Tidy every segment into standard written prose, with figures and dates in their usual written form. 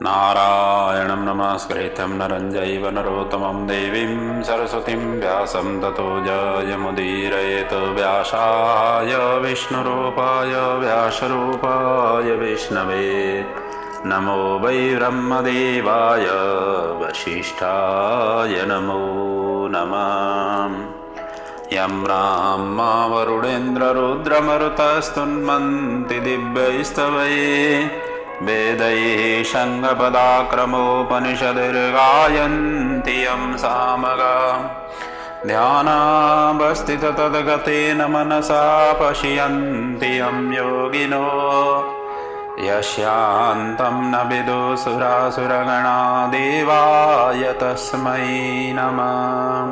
नारायणं नमस्कृतं नरं चैव नरोत्तमं देवीं सरस्वतीं व्यासं ततो जयमुदीरयेत्। व्यासाय विष्णुरूपाय व्यासरूपाय विष्णवे नमो वै ब्रह्मदेवाय वसिष्ठाय नमो नमः। यं ब्रह्मा वरुणेन्द्ररुद्रमरुतस्तुन्वन्ति दिव्यैस्तवैः वेदैः शङ्खपदाक्रमोपनिषदिर्गायन्ति यं सामगां। ध्यानावस्थिततद्गतेन मनसा पश्यन्ति यं योगिनो यस्यान्तं न विदुसुरासुरगणा देवाय तस्मै नमः।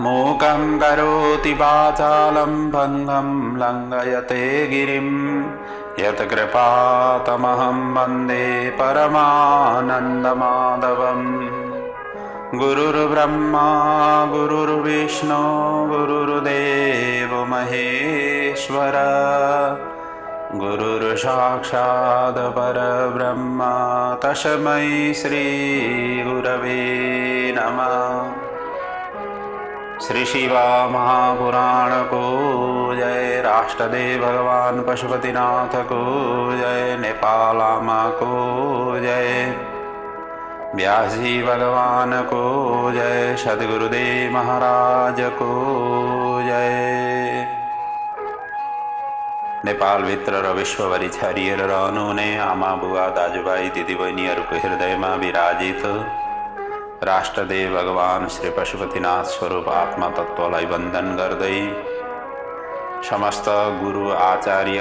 मूकं करोति वाचालं भङ्गं लङ्घयते गिरिं यत्कृपातमहं वन्दे परमानन्दमाधवम्। गुरुर्ब्रह्मा गुरुर्विष्णु गुरुर्देवो महेश्वर गुरुर्साक्षात् परब्रह्म तस्मै श्रीगुरवे नमः। श्री शिवा महापुराण को जय। राष्ट्रदेव भगवान पशुपतिनाथ को जय। नेपाल माँ को जय। व्यास जी भगवान को जय। सद्गुरुदेव महाराज को जय। नेपाल भित्र र विश्वभरि छरिएर रहनुहुने आमा बुवा दाजुभाइ दिदीबहिनीहरूको हृदयमा विराजित राष्ट्रदेव भगवान श्री पशुपतिनाथ स्वरूप आत्मा तत्वलाई वन्दन गर्दै समस्त गुरु आचार्य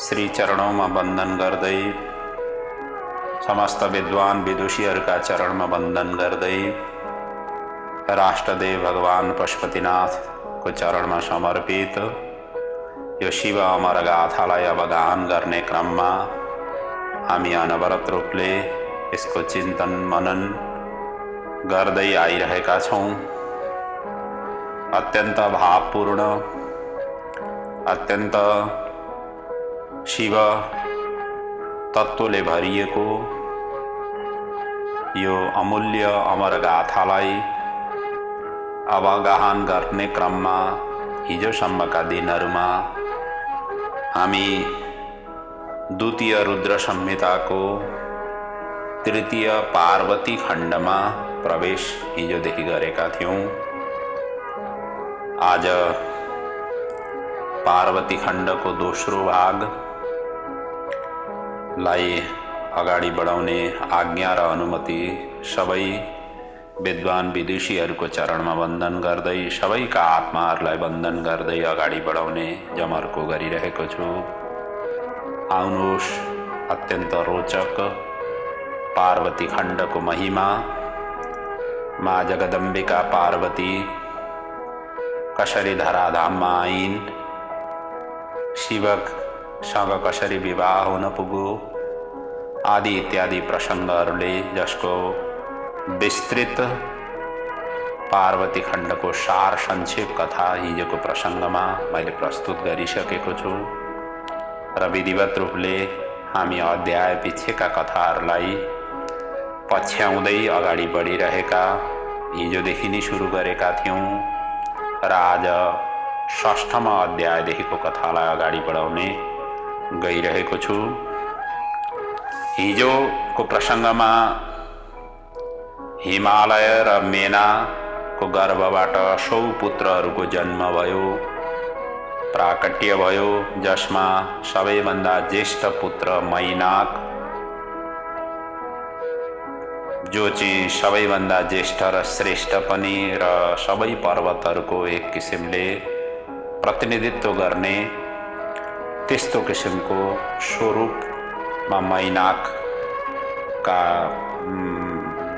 श्री चरणों वन्दन गर्दै समस्त विद्वान विदुषीहरूका चरणमा वन्दन गर्दै राष्ट्रदेव भगवान पशुपतिनाथ को चरणमा समर्पित यो शिव अमर गाथालाई अब गान गर्ने क्रममा हामी अनवरत रूपले यसको चिन्तन मनन गर्दै आइरहेका छौं। अत्यन्त भावपूर्ण अत्यन्त शिव तत्त्वले भरिएको यो अमूल्य अमर गाथालाई अब गाहन गर्ने क्रममा हिजोसम्मका दिनहरूमा हामी द्वितीय रुद्र संहिताको तृतीय पार्वती खण्डमा प्रवेश हिजोदेखि गरेका थियौं। आज पार्वती खण्डको दोस्रो भागलाई अगाडि बढाउने आज्ञा र अनुमति सबै विद्वान विदुषीहरूको चरणमा वन्दन गर्दै सबैका आत्माहरूलाई वन्दन गर्दै अगाडि बढाउने जमर्को गरिरहेको छु। आउनुहोस् अत्यन्त रोचक पार्वती खण्डको महिमा, माँ जगदम्बिका पार्वती कसरी धराधाममा आइन्, शिवसँग कसरी विवाह हुन पुग्यो आदि इत्यादि प्रसङ्गहरूले जसको विस्तृत पार्वती खण्डको सार संक्षेप कथा हिजोको प्रसङ्गमा मैले प्रस्तुत गरिसकेको छु र विधिवत रूपले हामी अध्याय पिछेका कथाहरूलाई पछ्याउँदै अगाडि बढिरहेका हिजोदेखि नै सुरु गरेका थियौं र आज षष्ठमा अध्यायदेखिको कथालाई अगाडि बढाउने गइरहेको छु। हिजोको प्रसङ्गमा हिमालय र मेनाको गर्भबाट 100 पुत्रहरूको जन्म भयो, प्राकट्य भयो, जसमा सबैभन्दा ज्येष्ठ पुत्र मैनाक जो चाहिँ सबैभन्दा ज्येष्ठ र श्रेष्ठ पनि र सबै पर्वतहरूको एक किसिमले प्रतिनिधित्व गर्ने त्यस्तो किसिमको स्वरूपमा मैनाकका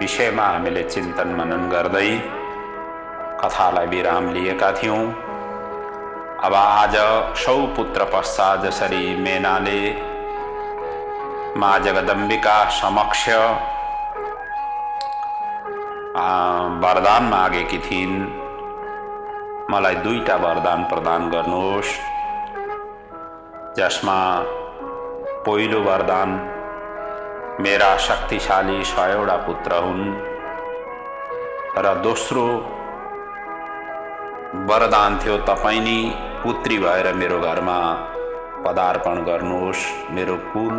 विषयमा हामीले चिन्तन मनन गर्दै कथालाई विराम लिएका थियौं। अब आज 100 पुत्र पश्चात जसरी मेनाले माँ जगदम्बिका समक्ष वरदान मागेकी थिइन्, मलाई 2टा वरदान प्रदान गर्नुहोस् जसमा पहिलो वरदान मेरा शक्तिशाली 100वटा पुत्र हुन् र दोस्रो वरदान थियो तपाईं नि पुत्री भएर मेरो घरमा पदार्पण गर्नुहोस्, मेरो कुल,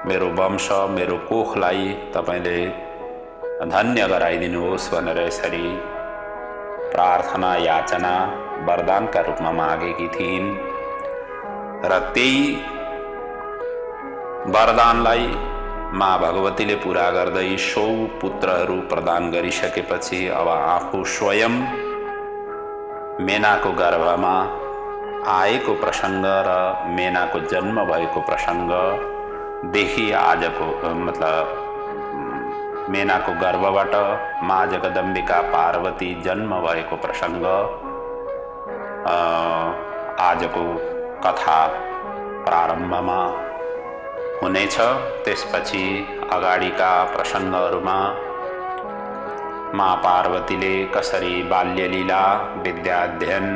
मेरो वंश, मेरो कोखलाई तपाईले धन्य गराइदिनुहोस् भनेर यसरी प्रार्थना याचना वरदानका रूपमा मागेकी थिइन् र त्यही वरदानलाई माँ भगवतीले पूरा गर्दै 100 पुत्रहरू प्रदान गरिसकेपछि अब आफू स्वयं मेनाको गर्भमा आएको प्रसङ्ग र मेनाको जन्म भएको प्रसङ्गदेखि आजको मेनाको गर्भबाट माँ जगदम्बिका पार्वती जन्म भएको प्रसङ्ग आजको कथा प्रारम्भमा हुनेछ। त्यसपछि अगाडिका प्रसङ्गहरूमा माँ पार्वतीले कसरी बाल्यलीला, विद्याध्ययन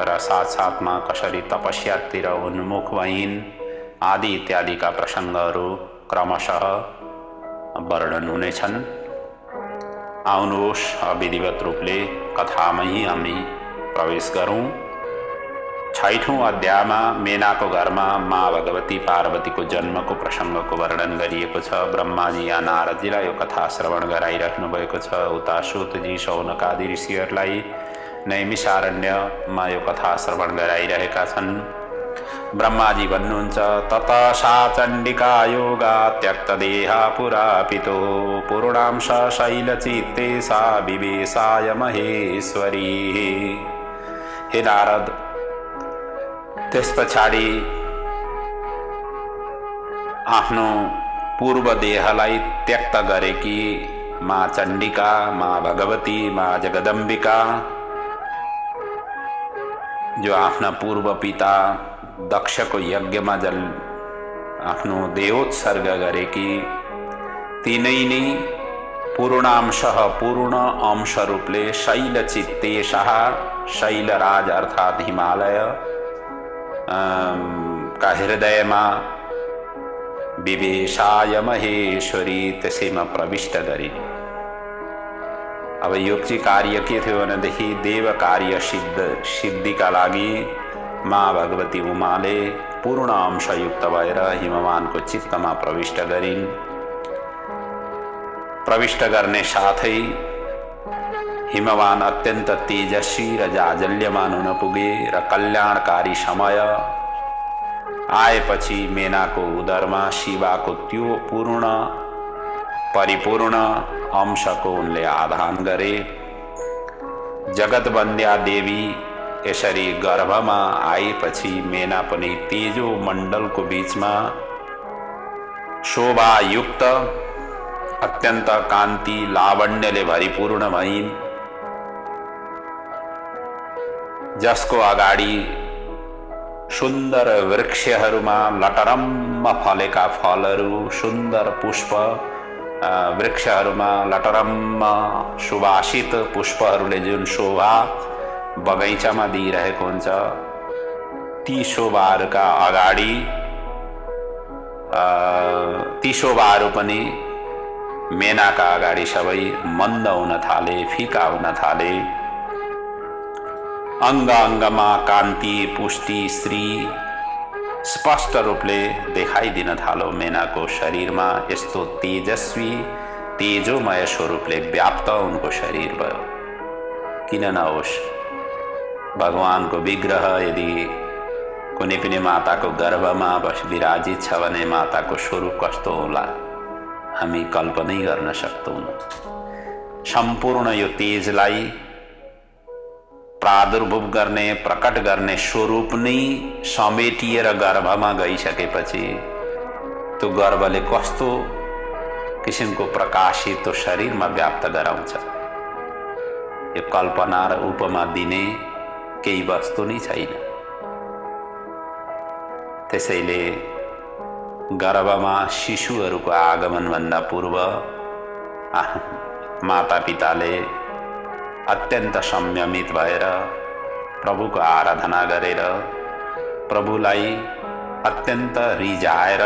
र साथसाथमा कसरी तपस्यातिर उन्मुख भइन् आदि इत्यादिका प्रसङ्गहरू क्रमशः वर्णन हुनेछन्। आउनुहोस् विधिवत रूपले कथामै हामी प्रवेश गरौँ। 6औं अध्यायमा मेनाको घरमा माँ भगवती पार्वतीको जन्मको प्रसङ्गको वर्णन गरिएको छ। ब्रह्माजी या नारदजीलाई यो कथा श्रवण गराइराख्नु भएको छ। उता सूतजी शौनक आदि ऋषिहरूलाई नैमिषारण्यमा यो कथा श्रवण गराइरहेका छन्। ब्रह्माजी भन्नुहुन्छ ततः सा चण्डिका योगा त्यक्तदेहा पुरापितो पूर्णांश शैलचित्ते सा विवेशाय महेश्वरी। हे नारद, त्यस पछाडि आफ्नो पूर्व देहलाई त्यक्त गरेकी माँ चण्डिका, माँ भगवती, माँ जगदम्बिका जो आफ्ना पूर्व पिता दक्षको यज्ञमा आफ्नो देहोत्सर्ग गरेकी तिनै नै पूर्णांशः पूर्ण अंश रूपले शैलचित्तेशः शैलराज अर्थात् हिमालय का हृदयमा विवेशाय महेश्वरी त्यसैमा प्रविष्ट गरिन्। अब यो चाहिँ कार्य के थियो भनेदेखि देव कार्य सिद्धिका लागि माँ भगवती उमाले पूर्ण अंशयुक्त भएर हिमवानको चित्तमा प्रविष्ट गरिन्। प्रविष्ट गर्ने साथै हिमवान अत्यन्त तेजस्वी र जाजल्यमान हुन पुगे र कल्याणकारी समय आएपछि मेनाको उदरमा शिवाको त्यो पूर्ण परिपूर्ण अंशको उनले आधान गरे। जगतवन्द्या देवी यसरी गर्भमा आएपछि मेना पनि तेजो मण्डलको बीचमा शोभायुक्त अत्यन्त कान्ति लावण्यले भरिपूर्ण भइन्, जसको अगाडि सुन्दर वृक्षहरूमा लटरम्म फलेका फलहरू, सुन्दर पुष्प वृक्षहरूमा लटरम्म सुवासित पुष्पहरूले जुन शोभा बगैँचामा दिइरहेको हुन्छ, ती शोभाहरूका अगाडि ती शोभाहरू पनि मेनाका अगाडि सबै मन्द हुन थाले, फिका हुन थाले। अंग अंगमा कान्ति पुष्टि श्री स्पष्ट रूपले देखाइदिन थालो। मेनाको शरीरमा यस्तो तेजस्वी तेजोमय स्वरूपले व्याप्त उनको शरीर भयो। किन नहोस्, भगवानको विग्रह यदि कुनै पनि माताको गर्भमा विराजित छ भने माताको स्वरूप कस्तो होला हामी कल्पनै गर्न सक्दैनौँ। सम्पूर्ण यो तेजलाई प्रादुर्भूव गर्ने प्रकट गर्ने स्वरूप नै समेटिएर गर्भमा गइसकेपछि त्यो गर्भले कस्तो किसिमको प्रकाशित त्यो शरीरमा व्याप्त गराउँछ, यो कल्पना र उपमा दिने केही वस्तु नै छैन। त्यसैले गर्भमा शिशुहरूको आगमनभन्दा पूर्व माता पिताले अत्यन्त संयमित भएर प्रभुको आराधना गरेर प्रभुलाई अत्यन्त रिझाएर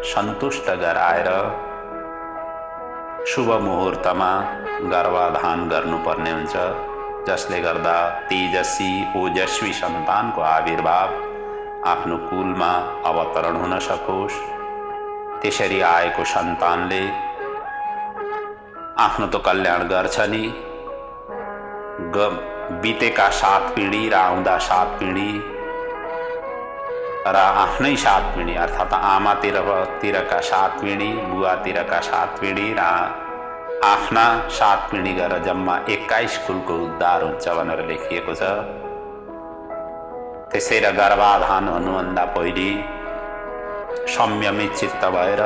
सन्तुष्ट गराएर शुभ मुहुर्तमा गर्भाधान गर्नुपर्ने हुन्छ, जसले गर्दा तेजस्वी ओजस्वी सन्तानको आविर्भाव आफ्नो कुलमा अवतरण हुन सकोस्। त्यसरी आएको सन्तानले आफ्नो त कल्याण गर्छ नि, बितेका 7 पिँढी र आउँदा 7 पिँढी र आफ्नै 7 पिँढी अर्थात् आमातिरका 7 पिँढी, बुवातिरका 7 पिँढी र आफ्ना 7 पिँढी गरेर जम्मा 21 कुलको उद्धार हुन्छ भनेर लेखिएको छ। त्यसैले गर्भाधान हुनुभन्दा पहिले संयमित चित्त भएर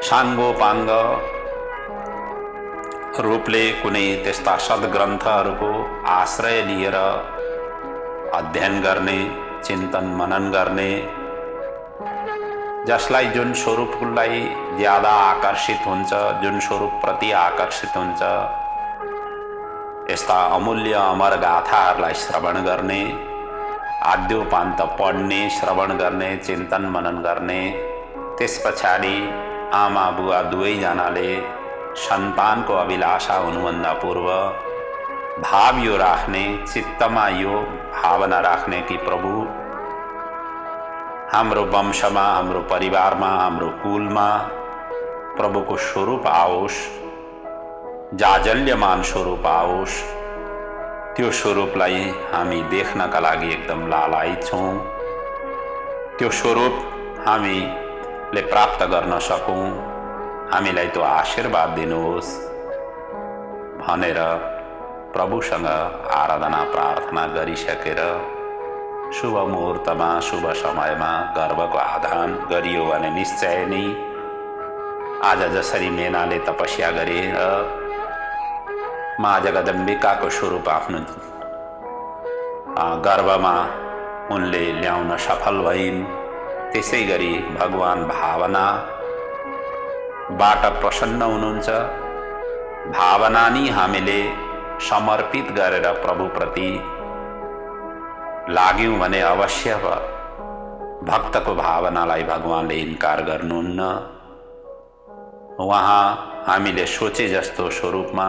साङ्गोपाङ्ग रूपले कुनै त्यस्ता सद्ग्रन्थहरूको आश्रय लिएर अध्ययन गर्ने, चिन्तन मनन गर्ने, जसलाई जुन स्वरूपलाई ज्यादा आकर्षित हुन्छ, जुन स्वरूप प्रति आकर्षित हुन्छ, यस्ता अमूल्य अमर गाथाहरूलाई श्रवण गर्ने, आद्योपान्त पढ्ने, श्रवण गर्ने, चिन्तन मनन गर्ने। त्यस पछाडि आमा बुवा दुवैजनाले सन्तानको अभिलाषा हुनुभन्दा पूर्व भाव यो राख्ने, चित्तमा यो भावना राख्ने कि प्रभु हाम्रो वंशमा, हाम्रो परिवारमा, हाम्रो कुलमा प्रभुको स्वरूप आओस्, जाजल्यमान स्वरूप आओस्। त्यो स्वरूपलाई हामी देख्नका लागि एकदम लालायित छौँ। त्यो स्वरूप हामीले प्राप्त गर्न सकौँ, हामीलाई त्यो आशीर्वाद दिनुहोस् भनेर प्रभुसँग आराधना प्रार्थना गरिसकेर शुभ मुहुर्तमा, शुभ समयमा गर्भको आधान गरियो भने निश्चय नै आज जसरी मेनाले तपस्या गरेर माँ जगदम्बिकाको स्वरूप आफ्नो गर्भमा उनले ल्याउन सफल भइन्, त्यसै गरी भगवान भावना बाट प्रसन्न हुनुहुन्छ। भावना नि हामीले समर्पित गरेर प्रभुप्रति लाग्यौं भने अवश्य भक्तको भावनालाई भगवानले इन्कार गर्नुहुन्न। उहाँ हामीले सोचे जस्तो स्वरूपमा,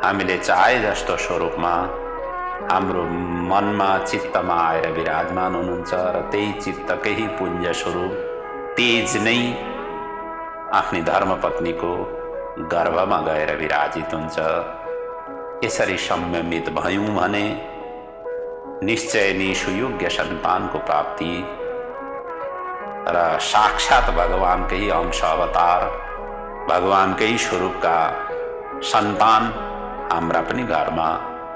हामीले चाहे जस्तो स्वरूपमा हाम्रो मनमा चित्तमा आएर विराजमान हुनुहुन्छ र त्यही चित्तकै पुञ्ज स्वरूप तेज नै आफ्नी धर्मपत्नीको गर्भमा गएर विराजित हुन्छ। यसरी संयमित भयौं भने निश्चय नै सुयोग्य सन्तानको प्राप्ति र साक्षात भगवानकै अंश अवतार, भगवानकै स्वरूपका सन्तान हाम्रा पनि घरमा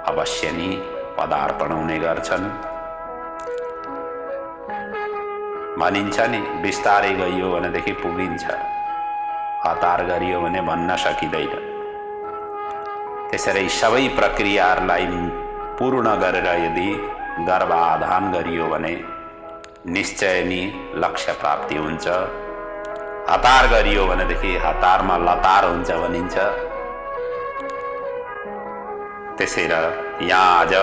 अवश्य नै पदार्पण हुने गर्छन्। भनिन्छ नि, बिस्तारै गइयो भनेदेखि पुगिन्छ, हतार गरियो भने भन्न सकिँदैन। त्यसरी सबै प्रक्रियाहरूलाई पूर्ण गरेर यदि गर्भाधान गरियो भने निश्चय नै लक्ष्य प्राप्ति हुन्छ। हतार गरियो भनेदेखि हतारमा लतार हुन्छ भनिन्छ। त्यसैले यहाँ आज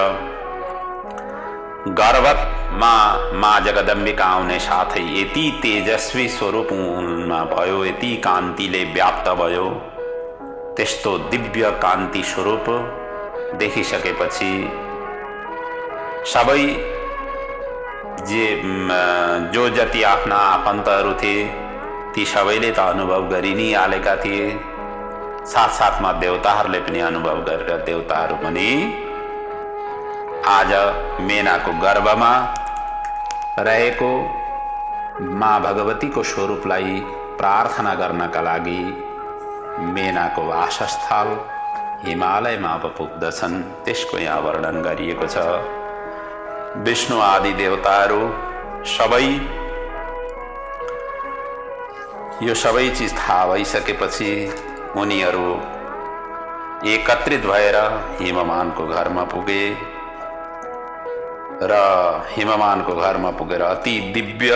गर्भमा माँ जगदम्बिका आउने साथै यति तेजस्वी स्वरूपमा भयो, यति कान्तिले व्याप्त भयो, त्यस्तो दिव्य कान्ति स्वरूप देखिसकेपछि सबै जो जति आफ्ना आफन्तहरू थिए ती सबैले त अनुभव गरि नै हालेका थिए। साथसाथमा देवताहरूले पनि अनुभव गरेर देवताहरू पनि आज मेनाको गर्भमा रहेको माँ भगवतीको स्वरूपलाई प्रार्थना गर्नका लागि मेनाको वासस्थल हिमालयमा अब पुग्दछन्। त्यसको यहाँ वर्णन गरिएको छ। विष्णु आदि देवताहरू सबै यो सबै चिज थाहा भइसकेपछि उनीहरू एकत्रित भएर हिममानको घरमा पुगे र हिममानको घरमा पुगेर अति दिव्य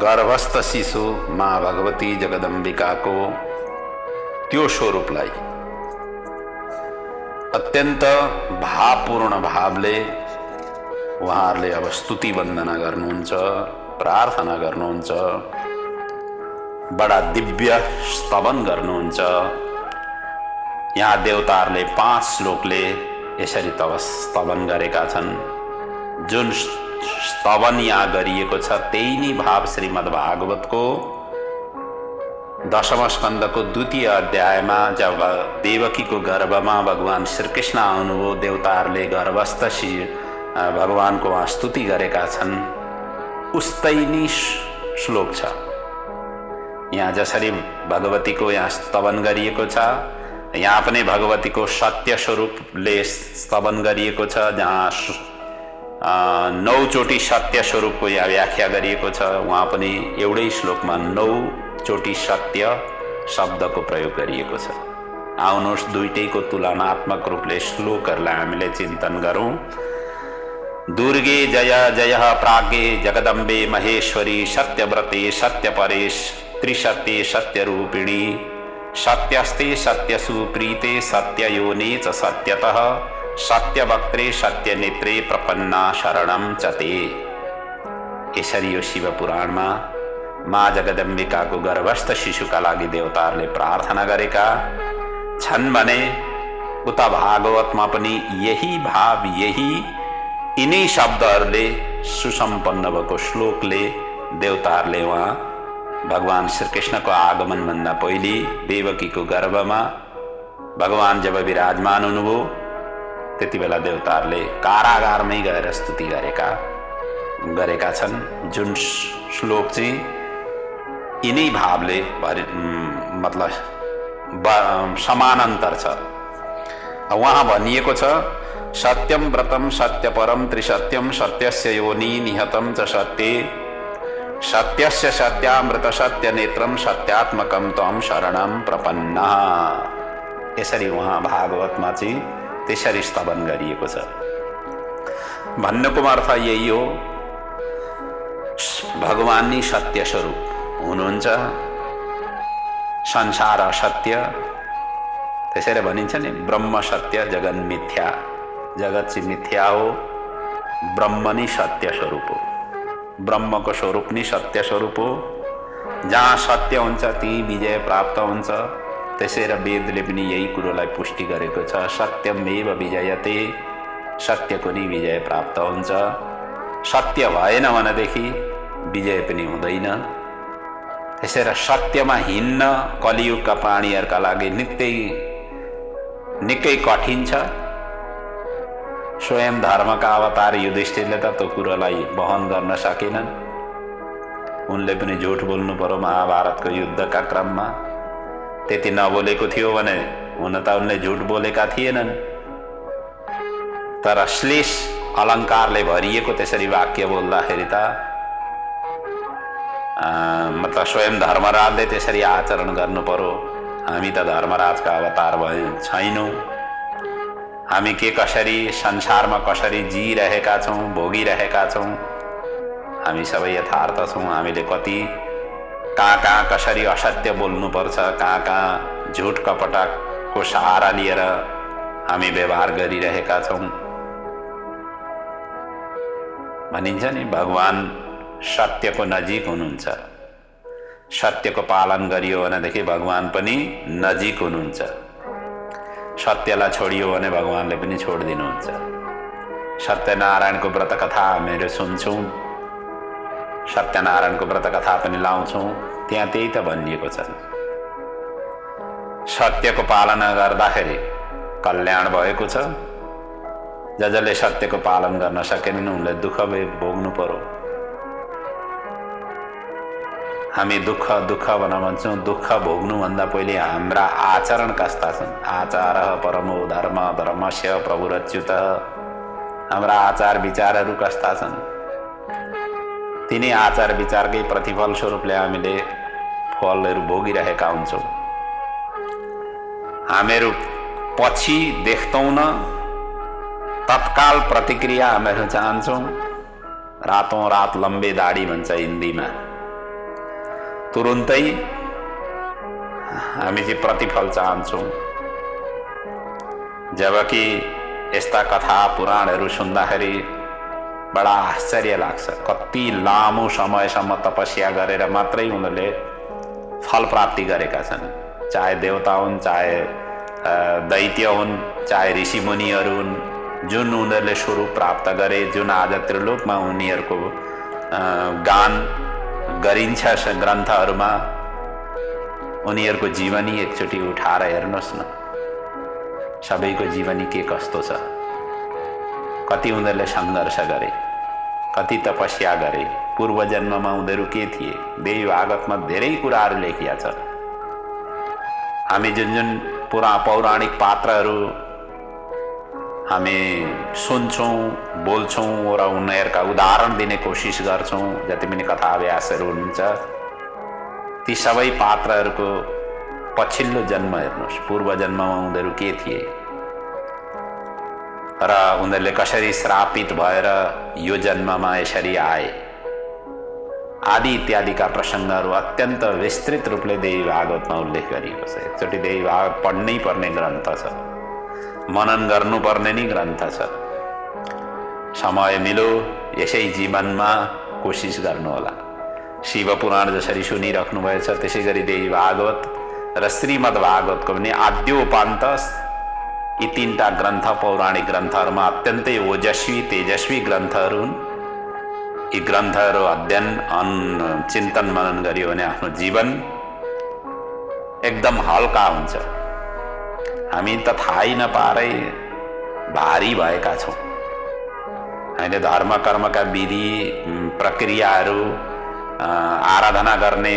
गर्भस्थ शिशु माँ भगवती जगदम्बिकाको त्यो स्वरूपलाई अत्यन्त भावपूर्ण भावले उहाँहरूले अब स्तुति वन्दना गर्नुहुन्छ, प्रार्थना गर्नुहुन्छ, बडा दिव्य स्तवन गर्नुहुन्छ। यहाँ देवताहरूले 5 श्लोकले यसरी तब स्तवन गरेका छन्। जुन स्तवन यहाँ गरिएको छ त्यही नै भाव श्रीमद् भागवतको 10औं स्कन्धको 2य अध्यायमा जब देवकीको गर्भमा भगवान श्रीकृष्ण आउनुभयो, देवताहरूले गर्भस्थ भगवानको वहाँ स्तुति गरेका छन्, उस्तै नै श्लोक छ। यहाँ जसरी भगवतीको यहाँ स्तवन गरिएको छ, यहाँ पनि भगवतीको सत्य स्वरूपले स्तवन गरिएको छ, जहाँ 9 चोटि सत्य स्वरूपको यहाँ व्याख्या गरिएको छ। वहाँ पनि एउटै श्लोकमा 9 चोटि सत्य शब्दको प्रयोग गरिएको छ। आउनुहोस् दुईटैको तुलनात्मक रूपले श्लोकहरूलाई हामीले चिन्तन गरौँ। दुर्गे जय जय प्राज्ञे जगदम्बे महेश्वरी सत्यव्रते सत्यपरेश त्रिसत्ये सत्यरूपिणी सत्यस्ते सत्यसुप्रीते सत्ययोने च सत्यतः सत्यवक्त्रे सत्यनेत्रे प्रपन्ना शरणं च ते। यसरी यो शिव पुराणमा माँ जगदम्बिकाको गर्भस्थ शिशुका लागि देवताहरूले प्रार्थना गरेका छन् भने उता भागवतमा पनि यही भाव, यिनै शब्दहरूले सुसम्पन्न भएको श्लोकले देवताहरूले वहाँ भगवान श्रीकृष्णको आगमनभन्दा पहिले देवकीको गर्भमा भगवान जब विराजमान हुनुभयो त्यति बेला देवताहरूले कारागारमै गएर स्तुति गरेका छन्। जुन श्लोक चाहिँ यिनै भावले मतलब समानान्तर छ। वहाँ भनिएको छ सत्यम व्रतम सत्यपरम त्रिसत्यम सत्यस्य योनि निहतम च सत्ये सत्यस्य सत्यामृत सत्यनेत्रम सत्यात्मकम त्वं शरणं प्रपन्ना। यसरी वहाँ भागवतमा चाहिँ त्यसरी स्तवन गरिएको छ। भन्नुको अर्थ यही हो, भगवान नै सत्य स्वरूप हुनुहुन्छ, संसार असत्य। त्यसैले भनिन्छ नि ब्रह्म सत्य जगन मिथ्या। जगत चाहिँ मिथ्या हो, ब्रह्म नै सत्य स्वरूप हो। ब्रह्मको स्वरूप नै सत्य स्वरूप हो। जहाँ सत्य हुन्छ त्यही विजय प्राप्त हुन्छ। त्यसैले वेदले पनि यही कुरोलाई पुष्टि गरेको छ, सत्यमेव विजयते, सत्यको नै विजय प्राप्त हुन्छ। सत्य भएन भनेदेखि विजय पनि हुँदैन। त्यसैले सत्यमा हिँड्न कलियुगका प्राणीहरूका लागि निकै कठिन छ। स्वयं धर्मका अवतार युधिष्ठिरले त त्यो कुरोलाई वहन गर्न सकेनन्। उनले पनि झुट बोल्नु पर्यो महाभारतको युद्धका क्रममा। त्यति नबोलेको थियो भने हुन त उनले झुट बोलेका थिएनन्, तर श्लेष अलङ्कारले भरिएको त्यसरी वाक्य बोल्दाखेरि त मतलब स्वयं धर्मराजले त्यसरी आचरण गर्नु पर्यो। हामी त धर्मराजका अवतार छैनौँ। हामी कसरी संसारमा कसरी जिरहेका छौँ, भोगिरहेका छौँ, हामी सबै यथार्थ छौँ। हामीले कति कहाँ कसरी असत्य बोल्नुपर्छ, कहाँ झुट कपटको सहारा लिएर हामी व्यवहार गरिरहेका छौँ। भनिन्छ नि भगवान सत्यको नजिक हुनुहुन्छ। सत्यको पालन गरियो भनेदेखि भगवान पनि नजिक हुनुहुन्छ। सत्यलाई छोडियो भने भगवानले पनि छोडिदिनुहुन्छ। सत्यनारायणको व्रत कथा हामीले सुन्छौँ, सत्यनारायणको व्रत कथा पनि लाउँछौँ, त्यहाँ त्यही त भनिएको छ। सत्यको पालना गर्दाखेरि कल्याण भएको छ। जसले सत्यको पालन गर्न सकेनन् उनले दुःख भोग्नु पर्यो। हामी दुःख भन्छौँ, दुःख भोग्नुभन्दा पहिले हाम्रा आचरण कस्ता छन्। आचार परमो धर्म धर्मस्य प्रभुरच्युत। हाम्रा आचार विचारहरू कस्ता छन्, तिनी आचार विचारकै प्रतिफल स्वरूपले हामीले फलहरू भोगिरहेका हुन्छौँ। हामीहरू पछि देख्दैनौँ न, तत्काल प्रतिक्रिया हामीहरू चाहन्छौँ। रातों रात लम्बे दाढी भन्छ हिन्दीमा। तुरुन्तै हामी चाहिँ प्रतिफल चाहन्छौँ। जबकि यस्ता कथा पुराणहरू सुन्दाखेरि बडा आश्चर्य लाग्छ। कति लामो समयसम्म तपस्या गरेर मात्रै उनीहरूले फल प्राप्ति गरेका छन्। चाहे देवता हुन्, चाहे दैत्य हुन्, चाहे ऋषिमुनिहरू हुन्, जुन उनीहरूले स्वरूप प्राप्त गरे, जुन आज त्रिलोकमा उनीहरूको गान गरिन्छ ग्रन्थहरूमा, उनीहरूको जीवनी एकचोटि उठाएर हेर्नुहोस् न, सबैको जीवनी के कस्तो छ। कति उनीहरूले सङ्घर्ष गरे, कति तपस्या गरे, पूर्व जन्ममा उनीहरू के थिए। देवी भागवतमा धेरै कुराहरू लेखिया छ। हामी जुन जुन पौराणिक पात्रहरू हामी सुन्छौँ, बोल्छौँ र उनीहरूका उदाहरण दिने कोसिस गर्छौँ, जति पनि कथा अभ्यासहरू हुनुहुन्छ, ती सबै पात्रहरूको पछिल्लो जन्म हेर्नुहोस्, पूर्व जन्ममा उनीहरू के थिए र उनीहरूले कसरी श्रापित भएर यो जन्ममा यसरी आए, आदि इत्यादिका प्रसङ्गहरू अत्यन्त विस्तृत रूपले देवी भागवतमा उल्लेख गरिएको छ। एकचोटि देवी भागवत पढ्नै पर्ने ग्रन्थ छ, मनन गर्नुपर्ने नै ग्रन्थ छ। समय मिलो यसै जीवनमा कोसिस गर्नुहोला। शिव पुराण जसरी सुनिराख्नु भएछ, त्यसै गरी देवी भागवत र श्रीमद् भागवतको पनि आद्योपान्त यी तीनटा ग्रन्थ पौराणिक ग्रन्थहरूमा अत्यन्तै ओजस्वी तेजस्वी ग्रन्थहरू हुन्। यी ग्रन्थहरू अध्ययन चिन्तन मनन गरियो भने आफ्नो जीवन एकदम हल्का हुन्छ। हामी त थाहै नपारै भारी भएका छौँ। हामीले धर्म कर्मका विधि प्रक्रियाहरू आराधना गर्ने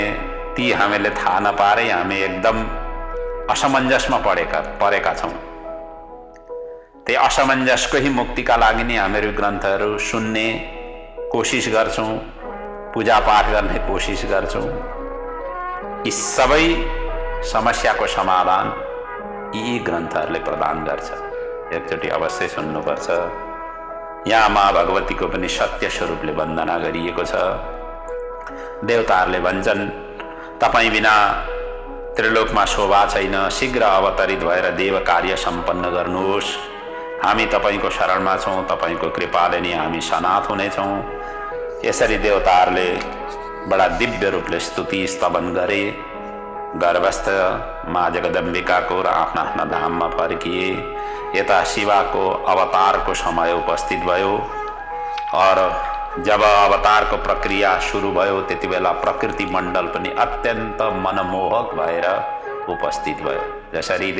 ती हामीले थाहा नपारै हामी एकदम असमञ्जसमा परेका छौँ। त्यही असमञ्जसको ही मुक्तिका लागि नै हामीहरू ग्रन्थहरू सुन्ने कोसिस गर्छौँ, पूजापाठ गर्ने कोसिस गर्छौँ। यी सबै समस्याको समाधान यी ग्रन्थहरूले प्रदान गर्छ। एकचोटि अवश्य सुन्नुपर्छ। यहाँ माँ भगवतीको पनि सत्य स्वरूपले वन्दना गरिएको छ। देवताहरूले भन्छन्, तपाईँ बिना त्रिलोकमा शोभा छैन, शीघ्र अवतरित भएर देव कार्य सम्पन्न गर्नुहोस्। हामी तपाईँको शरणमा छौँ, तपाईँको कृपाले नै हामी सनाथ हुनेछौँ। यसरी देवताहरूले बडा दिव्य रूपले स्तुति स्तवन गरे। गर्भस्थ माँ जगदम्बिकाको र आफ्ना आफ्ना धाममा फर्किए। यता शिवाको अवतारको समय उपस्थित भयो और जब अवतारको प्रक्रिया सुरु भयो त्यति बेला प्रकृति मण्डल पनि अत्यन्त मनमोहक भएर उपस्थित भयो। जसरी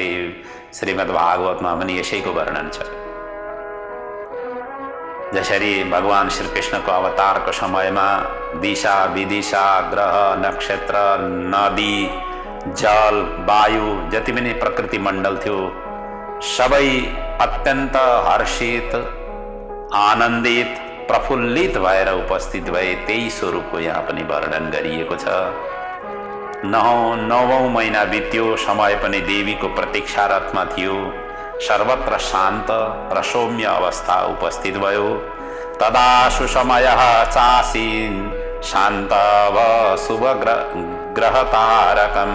श्रीमद् भागवतमा पनि यसैको वर्णन छ। जसरी भगवान श्री कृष्णको अवतारको समयमा दिशा विदिशा ग्रह नक्षत्र नदी जल वायु जति पनि प्रकृति मण्डल थियो सबै अत्यन्त हर्षित आनन्दित प्रफुल्लित भएर उपस्थित भए। त्यही स्वरूपको यहाँ पनि वर्णन गरिएको छ। नवौं महिना बित्यो, समय पनि देवीको प्रतीक्षारतमा थियो। सर्वत्र शान्त र सौम्य अवस्था उपस्थित भयो। तदा सुसमयः चासीन् शान्तव शुभ ग्रहतारकं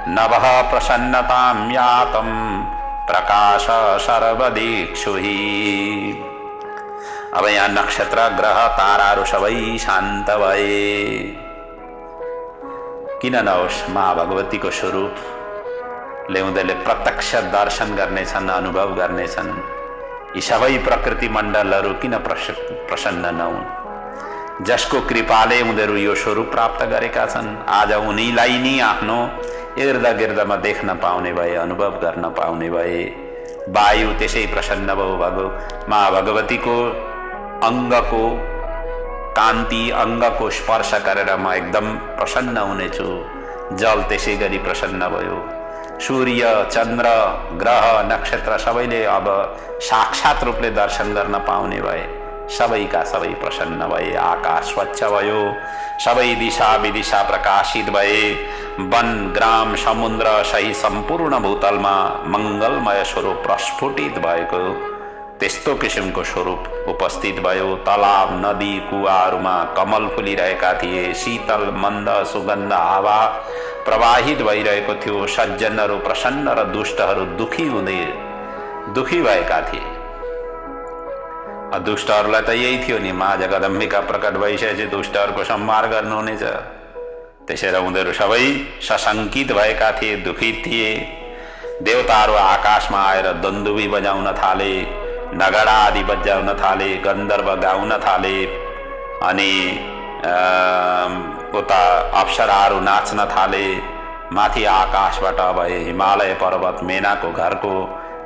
नभः प्रसन्नतां यातं प्रकाश सर्वदिक्षुहि। अब यहाँ नक्षत्र ग्रह ताराहरू सबै शान्त भए। किन नहोस्, माँ भगवतीको स्वरूपले उनीहरूले प्रत्यक्ष दर्शन गर्नेछन्, अनुभव गर्नेछन्। यी सबै प्रकृति मण्डलहरू किन प्रसन्न नहुन्? जसको कृपाले उनीहरू यो स्वरूप प्राप्त गरेका छन्, आज उनीलाई नै आफ्नो इर्द गिर्दमा देख्न पाउने भए, अनुभव गर्न पाउने भए। वायु त्यसै प्रसन्न भयो। माँ भगवतीको अङ्गको कान्ति, अङ्गको स्पर्श गरेर म एकदम प्रसन्न हुनेछु। जल त्यसै गरी प्रसन्न भयो। सूर्य चन्द्र ग्रह नक्षत्र सबैले अब साक्षात रूपले दर्शन गर्न पाउने भए। सबैका सबै प्रसन्न भए। आकाश स्वच्छ भयो। सबै दिशा विदिशा प्रकाशित भए। वन ग्राम समुद्र सही सम्पूर्ण भूतलमा मङ्गलमय स्वरूप प्रस्फुटित भएको त्यस्तो किसिमको स्वरूप उपस्थित भयो। तलाब नदी कुवाहरूमा कमल फुलिरहेका थिए। शीतल मन्द सुगन्ध हावा प्रवाहित भइरहेको थियो। सज्जनहरू प्रसन्न र दुष्टहरू दुखी भएका थिए। दुष्टहरूलाई त यही थियो नि, मा जगदम्बिका प्रकट भइसकेपछि दुष्टहरूको संहार गर्नुहुनेछ। त्यसैले उनीहरू सबै सशङ्कित भएका थिए, दुखित थिए। देवताहरू आकाशमा आएर दन्दुबी बजाउन थाले, नगडा आदि बजाउन थाले, गन्धर्व गाउन थाले, अनि उता अप्सराहरू नाच्न थाले। माथि आकाशबाट अब हिमालय पर्वत मेनाको घरको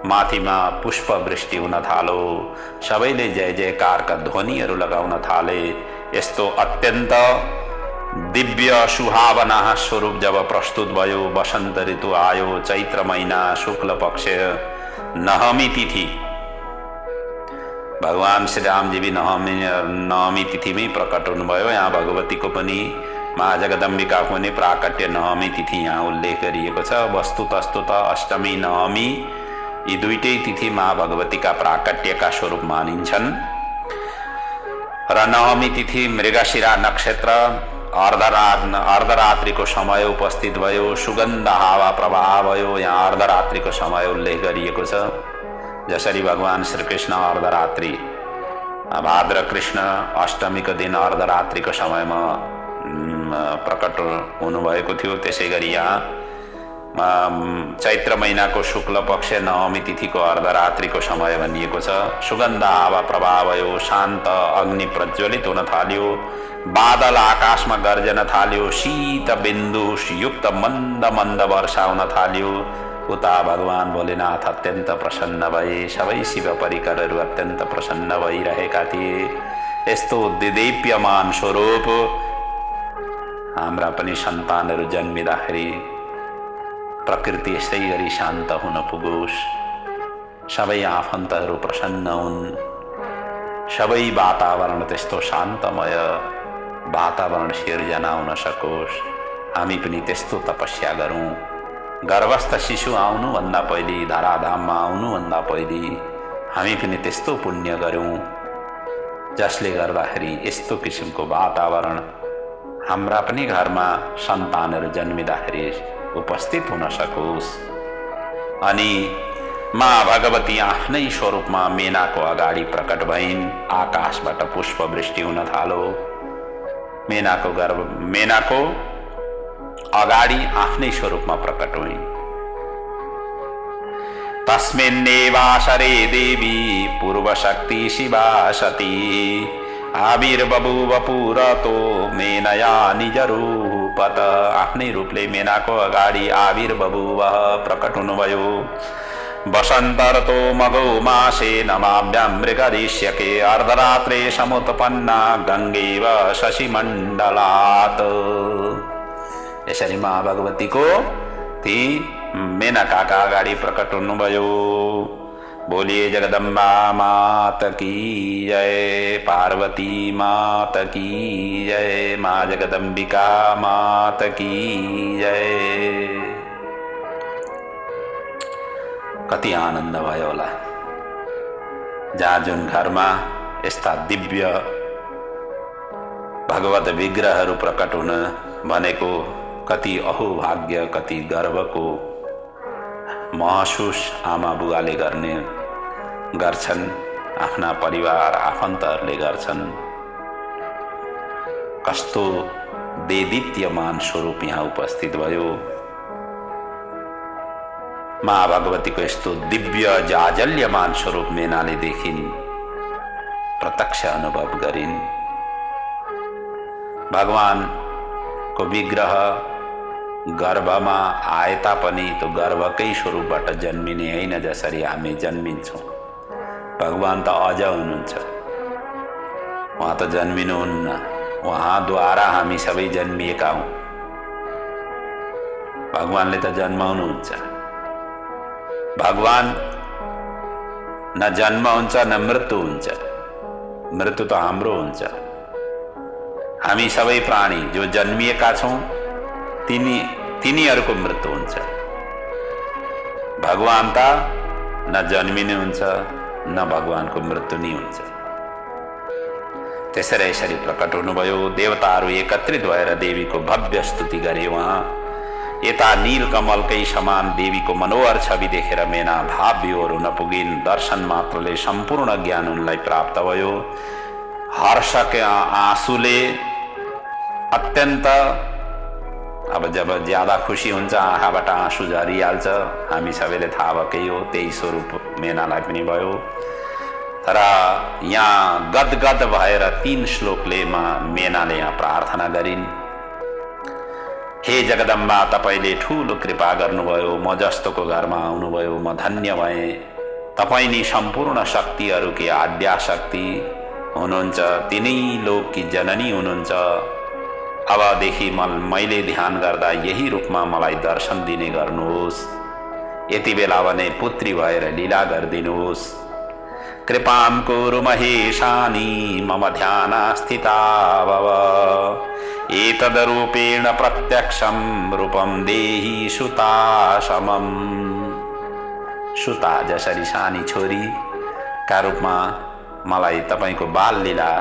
माथिमा पुष्प वृष्टि हुन थालो। सबैले जय जयकारका ध्वनिहरू लगाउन थाले। यस्तो अत्यन्त दिव्य सुहावना स्वरूप जब प्रस्तुत भयो, वसन्त ऋतु आयो, चैत्र महिना शुक्ल पक्ष नवमी तिथि, भगवान श्री रामजी भी नवमी तिथिमै प्रकट हुनुभयो। यहाँ भगवतीको पनि माँ जगदम्बिकाको पनि प्राकट्य नवमी तिथि यहाँ उल्लेख गरिएको छ। वस्तुतस्तु त अष्टमी नवमी यी दुईटै तिथि माँ भगवतीका प्राकट्यका स्वरूप मानिन्छन्। र नवमी तिथि मृगशिरा नक्षत्र अर्धरात्रिको समय उपस्थित भयो। सुगन्ध हावा प्रवाह भयो। यहाँ अर्धरात्रिको समय उल्लेख गरिएको छ। जसरी भगवान श्री कृष्ण अर्धरात्रि भाद्र कृष्ण अष्टमीको दिन अर्धरात्रिको समयमा प्रकट हुनुभएको थियो, त्यसै गरी यहाँ चैत्र महिनाको शुक्ल पक्ष नवमी तिथिको अर्धरात्रिको समय भनिएको छ। सुगन्ध हावा प्रवाह भयो। शान्त अग्नि प्रज्वलित हुन थाल्यो। बादल आकाशमा गर्जन थाल्यो। शीत बिन्दु युक्त मन्द मन्द वर्षा हुन थाल्यो। उता भगवान भोलेनाथ अत्यन्त प्रसन्न भए। सबै शिव परिकरहरू अत्यन्त प्रसन्न भइरहेका थिए। यस्तो दिदीप्यमान स्वरूप हाम्रा पनि सन्तानहरू जन्मिँदाखेरि प्रकृति यसै गरी शान्त हुन पुगोस्, सबै आफन्तहरू प्रसन्न हुन्, सबै वातावरण त्यस्तो शान्तमय वातावरण सिर्जना हुन सकोस्। हामी पनि त्यस्तो तपस्या गरौँ। गर्भस्थ शिशु आउनुभन्दा पहिले, धराधाममा आउनुभन्दा पहिले हामी पनि त्यस्तो पुण्य गरौँ जसले गर्दाखेरि यस्तो किसिमको वातावरण हाम्रा पनि घरमा सन्तानहरू जन्मिँदाखेरि उपस्थित हुन सकोस्। अनि माँ भगवती आफ्नै स्वरूपमा मेनाको अगाडि प्रकट भइन्। आकाशबाट पुष्प वृष्टि हुन थालो। मेनाको अगाडि आफ्नै स्वरूपमा प्रकट भइन्। तस्मिन्नेवासरे देवी पूर्वशक्ति शिवा सती आविर्बभूव पुरतो मेनया निजरूपत। आफ्नै रूपले मेनाको अगाडि आविर्बभूव प्रकट हुनुभयो। वसन्त ऋतु मघौ मासे नमाभ्यां मृगदृश्यके अर्धरात्रे समुत्पन्ना गङ्गेव शशिमण्डलात्। यसरी माँ भगवतीको ती मेनकाका अगाडि प्रकट हुनुभयो। बोलिए जगदम्बा मात की जय, पार्वती मात की जय, माँ जगदम्बिका मात की जय। कति आनन्द भयो होला। जहाँ जुन घरमा यस्ता दिव्य भगवत विग्रहहरू प्रकट हुन भनेको कति अहोभाग्य, कति गर्वको महसुस आमा बुवाले गर्छन्, आफ्ना परिवार आफन्तहरूले गर्छन्। कस्तो देदीप्यमान स्वरूप यहाँ उपस्थित भयो। माँ भगवतीको यस्तो दिव्य जाजल्यमान स्वरूप मेनाले देखिन्, प्रत्यक्ष अनुभव गरिन्। भगवानको विग्रह गर्भमा आए तापनि त्यो गर्भकै स्वरूपबाट जन्मिने होइन, जसरी हामी जन्मिन्छौँ। भगवान त अझ हुनुहुन्छ, उहाँ त जन्मिनुहुन्न, उहाँद्वारा हामी सबै जन्मिएका हौँ। भगवानले त जन्माउनुहुन्छ। भगवान न जन्म हुन्छ न मृत्यु हुन्छ। मृत्यु त हाम्रो हुन्छ। हामी सबै प्राणी जो जन्मिएका छौँ तिनीहरूको मृत्यु हुन्छ। भगवान त न जन्मिने हुन्छ न भगवानको मृत्यु नै हुन्छ। त्यसरी यसरी प्रकट हुनुभयो। देवताहरू एकत्रित भएर देवीको भव्य स्तुति गरे। उहाँ यता नीलकमलकै समान देवीको मनोहर छवि देखेर मेना भाव विभोर हुन पुगिन्। दर्शन मात्रले सम्पूर्ण ज्ञान उनलाई प्राप्त भयो। हर्षका आँसुले अत्यन्त, अब जब ज्यादा खुसी हुन्छ आँखाबाट आँसु झरिहाल्छ, हामी सबैले थाहा भएकै हो। त्यही स्वरूप मेनालाई पनि भयो। तर यहाँ गदगद भएर 3 श्लोकले मेनाले यहाँ प्रार्थना गरिन्। हे जगदम्बा, तपाईले ठूलो कृपा गर्नुभयो, म जस्तोको घरमा आउनुभयो, म धन्य भएँ। तपाईँ नि सम्पूर्ण शक्तिहरूकी आद्या शक्ति हुनुहुन्छ, तिनै लोककी जननी हुनुहुन्छ। अबदेखि मैले ध्यान गर्दा यही रूपमा मलाई दर्शन दिने गर्नुहोस्। यति बेला भने पुत्री भएर लीला गरिदिनुहोस्। कृपां कुरु महेशानि मम ध्यान स्थिता भव। एतद्रूपेण प्रत्यक्षं रूपं देहि सुता समम। सुता जसरी सानी छोरी का रूपमा मलाई तपाईको बाल लीला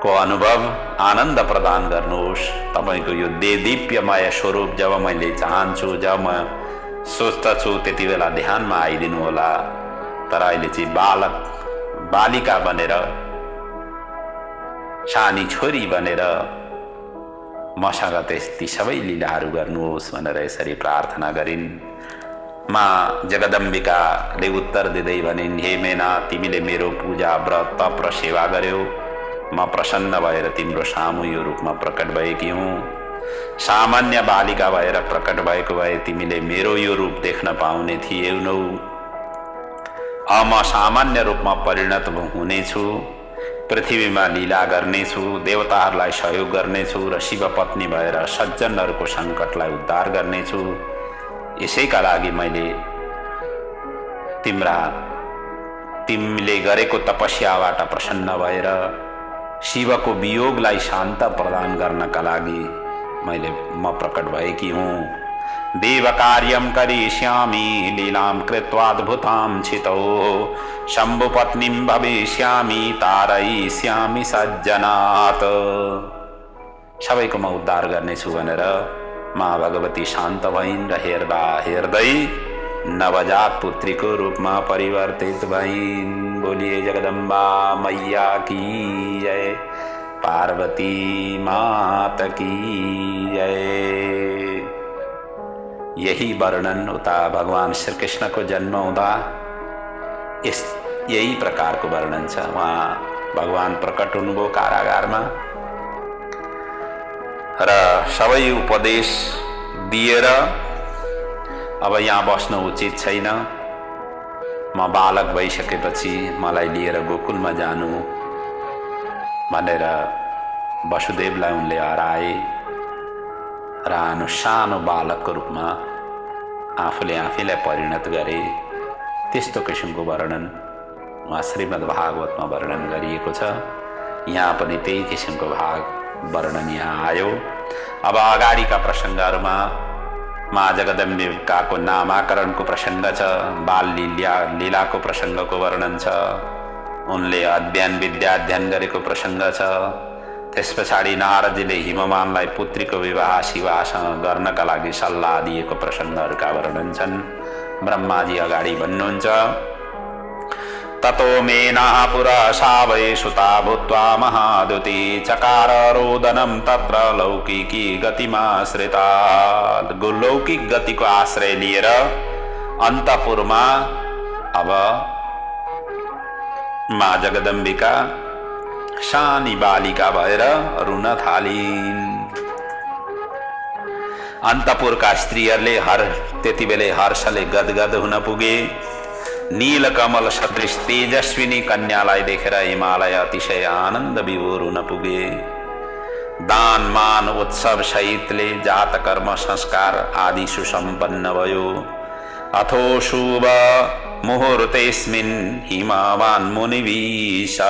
को अनुभव आनन्द प्रदान गर्नुहोस्। तपाईको यो देदीप्यमय स्वरूप जब मैले चाहन्छु, जब म सोच्दछु, त्यति बेला ध्यानमा आइदिनु होला। तर अहिले चाहिँ बालिका बनेर, सानी छोरी बनेर मसँग ती सबै लीलाहरू गर्नुहोस् भनेर यसरी प्रार्थना गरिन्। माँ जगदम्बिकाले उत्तर दिँदै भनिन्, हे मेना, तिमीले मेरो पूजा व्रत तप र सेवा गर्यौ। म प्रसन्न भएर तिम्रो सामु यो रूपमा प्रकट भएकी हुँ। सामान्य बालिका भएर प्रकट भएको भए तिमीले मेरो यो रूप देख्न पाउने थिएनौ। म सामान्य रूपमा परिणत हुनेछु, पृथ्वीमा लीला गर्नेछु, देवताहरूलाई सहयोग गर्नेछु र शिव पत्नी भएर सज्जनहरूको सङ्कटलाई उद्धार गर्नेछु। यसैका लागि मैले तिमीले गरेको तपस्याबाट प्रसन्न भएर शिवको वियोगलाई शान्त प्रदान गर्नका लागि म प्रकट भएकी हुँ। देवकार्यं करिष्यामि लीलां कृत्वाद्भुतां छितौ। शम्भुपत्नीं भविष्यामि तारयिष्यामि सज्जनात्। सबैको म उद्धार गर्नेछु भनेर माँ भगवती शान्त भइन् र हेर्दा हेर्दै नवजात पुत्रीको रूपमा परिवर्तित भइन्। बोलिए जगदम्बा मैया की जय, पार्वती मात की जय। यही वर्णन उता भगवान श्री कृष्ण को जन्म हुँदा यही प्रकारको वर्णन छ। वहाँ भगवान प्रकट हुनुभयो कारागारमा र सबै उपदेश दिएर अब यहाँ बस्नु उचित छैन, म बालक भइसकेपछि मलाई लिएर गोकुलमा जानु भनेर वसुदेवलाई उनले हराए र सानो बालकको रूपमा आफूले आफैलाई परिणत गरे। त्यस्तो किसिमको वर्णन उहाँ श्रीमद् भागवतमा वर्णन गरिएको छ। यहाँ पनि त्यही किसिमको वर्णन यहाँ आयो। अब अगाडिका प्रसङ्गहरूमा माँ जगदम्बिकाको नामाकरणको प्रसङ्ग छ, बाल लीलाको प्रसङ्गको वर्णन छ, उनले अध्ययन विद्या अध्ययन गरेको प्रसङ्ग छ। त्यस पछाडि नारदजीले हिमवानलाई पुत्रीको विवाह शिवासँग गर्नका लागि सल्लाह दिएको प्रसङ्गहरूका वर्णन छन्। ब्रह्माजी अगाडि भन्नुहुन्छ, ततो मेना पुरसा वै सुता भूत्वा महादुती चकार रोदनं तत्र लौकिकी गतिमाश्रिता। लौकिक गतिको आश्रय लिएर अन्तपुरमा अब माँ जगदम्बिका सानी बालिका भएर रुन थालिन्। अन्तपुरका स्त्रीहरूले त्यति बेले हर्षले गदगद हुन पुगे। नीलकमल सदृश तेजस्विनी कन्यालाई देखेर हिमालय अतिशय आनन्द विभोर हुन पुगे। दान मान उत्सव सहितले जात कर्म संस्कार आदि सुसम्पन्न भयो। अथो शुभ मुहूर्तेस्मिन् हिमवान् मुनिभिः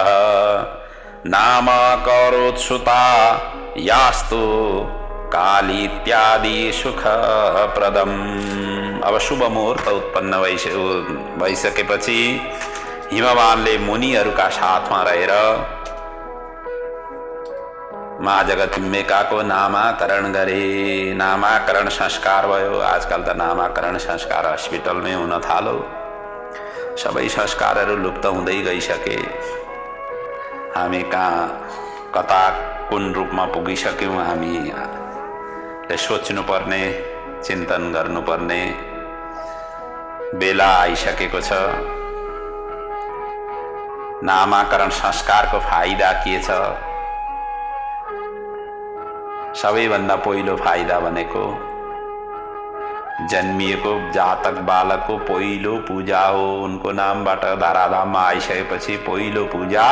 नाम करोत्सुता यास्तु कालीत्यादि सुखप्रदम्। अब शुभ मुहूर्त उत्पन्न भइसकेपछि हिमवानले मुनिहरूका साथमा रहेर महाजगदम्बिकाको नामाकरण गरे। नामाकरण संस्कार भयो। आजकल त नामाकरण संस्कार हस्पिटलमै हुन थाल्यो। सबै संस्कारहरू लुप्त हुँदै गइसके। हामी कहाँ कता कुन रूपमा पुगिसक्यौँ हामीले सोच्नुपर्ने, चिन्तन गर्नुपर्ने बेला आइसकेको छ। नामाकरण संस्कारको फाइदा के छ? सबैभन्दा पहिलो फाइदा भनेको जन्मिएको जातक बालकको पहिलो पूजा हो। उनको नामबाट धराधाममा आइसकेपछि पहिलो पूजा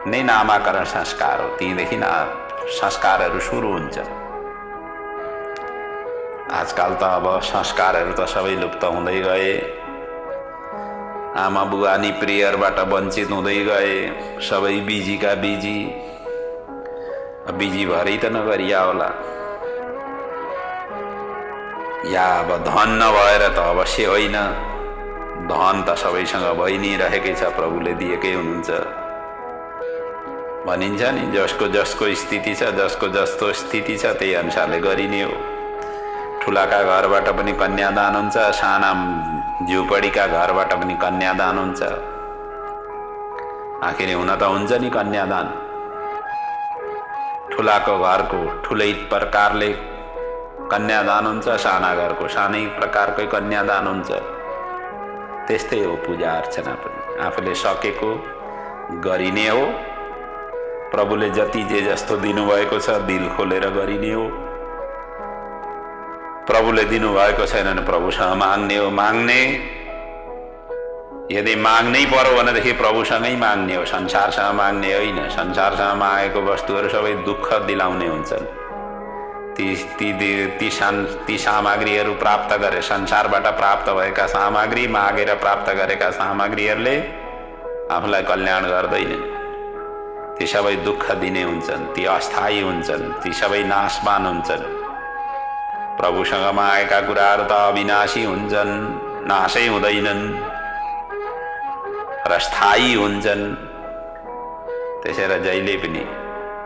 नै नामाकरण संस्कार हो। तीदेखि संस्कारहरू सुरु हुन्छ। आजकल त अब संस्कारहरू त सबै लुप्त हुँदै गए। आमा बुवा नि प्रेयरबाट वञ्चित हुँदै गए। सबै बिजीका बिजी। बिजी भरै त नगरिया होला, या अब धन नभएर त अवश्य होइन। धन त सबैसँग भइ नै रहेकै छ, प्रभुले दिएकै हुनुहुन्छ। भनिन्छ नि, जसको जसको स्थिति छ, जसको जस्तो स्थिति छ त्यही अनुसारले गरिने हो। ठुलाका घरबाट पनि कन्यादान हुन्छ, साना झुपडीका घरबाट पनि कन्यादान हुन्छ। आखिर हुन त हुन्छ नि कन्यादान। ठुलाको घरको ठुलै प्रकारले कन्यादान हुन्छ, साना घरको सानै प्रकारकै कन्यादान हुन्छ। त्यस्तै हो पूजा अर्चना पनि। आफूले सकेको गरिने हो। प्रभुले जति जे जस्तो दिनुभएको छ दिल खोलेर गरिने हो। प्रभुले दिनुभएको छैन भने प्रभुसँग माग्ने हो। माग्ने यदि माग्नै पर्यो भनेदेखि प्रभुसँगै माग्ने हो, संसारसँग माग्ने होइन। संसारसँग मागेको वस्तुहरू सबै दुःख दिलाउने हुन्छन्। ती सामग्रीहरू प्राप्त गरे, संसारबाट प्राप्त भएका सामग्री मागेर प्राप्त गरेका सामग्रीहरूले आफूलाई कल्याण गर्दैनन्। ती सबै दुःख दिने हुन्छन्, ती अस्थायी हुन्छन्, ती सबै नाशवान हुन्छन्। प्रभुसँग मागेका कुराहरू त अविनाशी हुन्छन्, नाशै हुँदैनन् र स्थायी हुन्छन्। त्यसैले जहिले पनि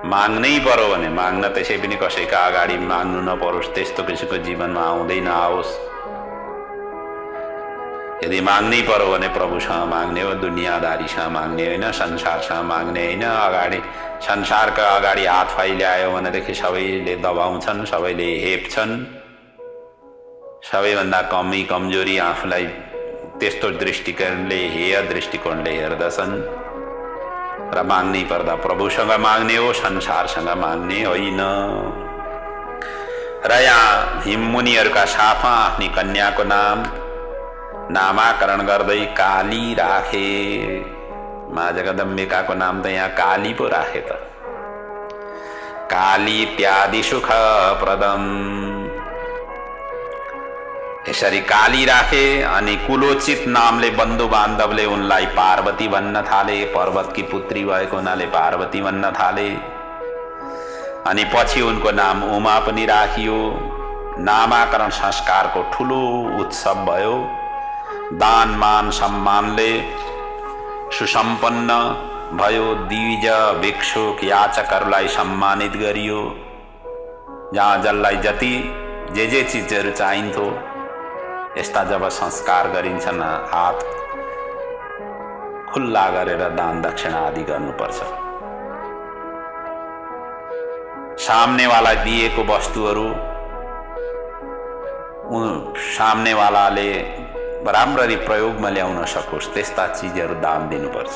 माग्नै पर्यो भने माग्न त्यसै पनि कसैका अगाडि माग्नु नपरोस्, त्यस्तो किसिमको जीवनमा आउँदै नआओस्। यदि माग्नै पर्यो भने प्रभुसँग माग्ने हो, दुनियादारीसँग माग्ने होइन, संसारसँग माग्ने होइन। अगाडि संसारका अगाडि हात फैल्यायो भनेदेखि सबैले दबाउँछन्, सबैले हेप्छन्। सबैभन्दा कमी कमजोरी आफूलाई त्यस्तो दृष्टिकोणले, हेय दृष्टिकोणले हेर्दछन्। र माग्नै पर्दा प्रभुसँग माग्ने हो, संसारसँग माग्ने होइन। र यहाँ हिममुनिहरूका साथमा आफ्नी कन्याको नामाकरण गर्दै काली राखे। माँ जगदम्बिकाको नाम त यहाँ काली पो राखे त। काली इत्यादि सुख प्रदम। यसरी काली राखे। अनि कुलोचित नामले बन्धु बान्धवले उनलाई पार्वती भन्न थाले। पर्वतकी पुत्री भएको हुनाले पार्वती भन्न थाले। अनि पछि उनको नाम उमा पनि राखियो। नामाकरण संस्कारको ठुलो उत्सव भयो। दान मान सम्मानले सुसम्पन्न भयो। द्विज भिक्षुक याचकहरूलाई सम्मानित गरियो। जहाँ जसलाई जति जे चिजहरू चाहिन्थ्यो, यस्ता जब संस्कार गरिन्छन् हात खुल्ला गरेर दान दक्षिणा आदि गर्नुपर्छ। सामनेवाला दिएको वस्तुहरू सामनेवालाले राम्ररी प्रयोगमा ल्याउन सकोस्, त्यस्ता चिजहरू दान दिनुपर्छ।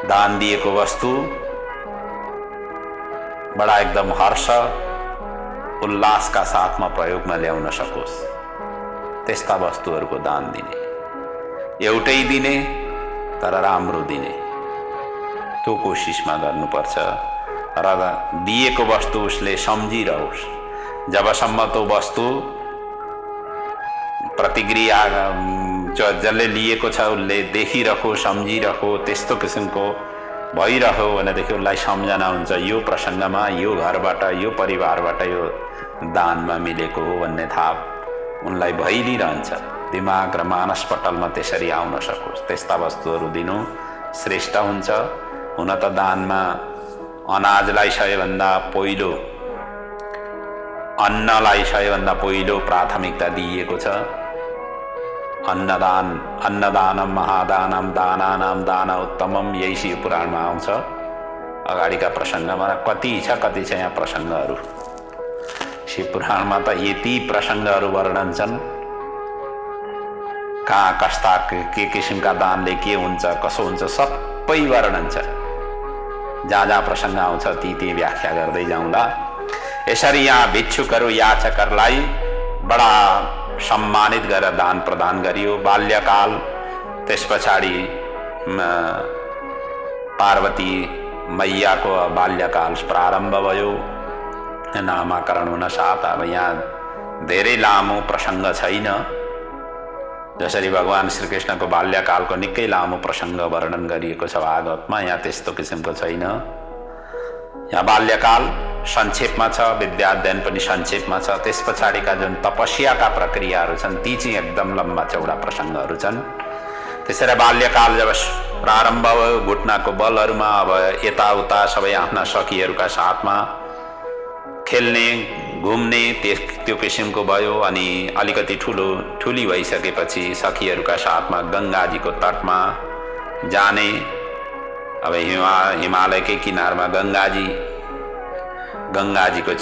दान दिएको वस्तु बडा एकदम हर्ष उल्लासका साथमा प्रयोगमा ल्याउन सकोस्, त्यस्ता वस्तुहरूको दान दिने। एउटै दिने तर राम्रो दिने, त्यो कोसिसमा गर्नुपर्छ। र दिएको वस्तु उसले सम्झिरहोस्। जबसम्म त्यो वस्तु प्रतिक्रिया जसले लिएको छ उसले देखिरहो, सम्झिरहो, त्यस्तो किसिमको भइरह्यो भनेदेखि उसलाई सम्झना हुन्छ यो प्रसङ्गमा यो घरबाट, यो परिवारबाट यो दानमा मिलेको हो भन्ने थाहा उनलाई भइरहन्छ। दिमाग र मानसपटलमा त्यसरी आउन सकोस्, त्यस्ता वस्तुहरू दिनु श्रेष्ठ हुन्छ। हुन त दानमा अनाजलाई सबैभन्दा पहिलो, अन्नलाई सबैभन्दा पहिलो प्राथमिकता दिइएको छ। अन्नदान अन्नदानम महादानम दानानाम दान उत्तमम, यही शिव पुराणमा आउँछ। अगाडिका प्रसङ्गमा कति छ यहाँ प्रसङ्गहरू। शिव पुराणमा त यति प्रसङ्गहरू वर्णन छन्, कहाँ कस्ता के किसिमका दानले के हुन्छ कसो हुन्छ सबै वर्णन छ। जहाँ जहाँ प्रसङ्ग आउँछ ती व्याख्या गर्दै जाउँला। यसरी यहाँ भिक्षुकहरू याचकहरूलाई बडा सम्मानित गरेर दान प्रदान गरियो। बाल्यकाल, त्यस पछाडि पार्वती मैयाको बाल्यकाल प्रारम्भ भयो, नामाकरण हुन साथ। अब यहाँ धेरै लामो प्रसङ्ग छैन, जसरी भगवान श्रीकृष्णको बाल्यकालको निकै लामो प्रसङ्ग वर्णन गरिएको छ भागवतमा, यहाँ त्यस्तो किसिमको छैन। यहाँ बाल्यकाल संक्षेपमा छ, विद्याध्ययन पनि संक्षेपमा छ। त्यस पछाडिका जुन तपस्याका प्रक्रियाहरू छन् ती चाहिँ एकदम लम्बा चौडा प्रसङ्गहरू छन्। त्यसरी बाल्यकाल जब प्रारम्भ भयो, घुट्नाको बलहरूमा अब यताउता सबै आफ्ना सखीहरूका साथमा खेल्ने घुम्ने त्यो किसिमको भयो। अनि अलिकति ठुली भइसकेपछि सखीहरूका साथमा गङ्गाजीको तटमा जाने। अब हिमालयकै किनारमा गङ्गाजीको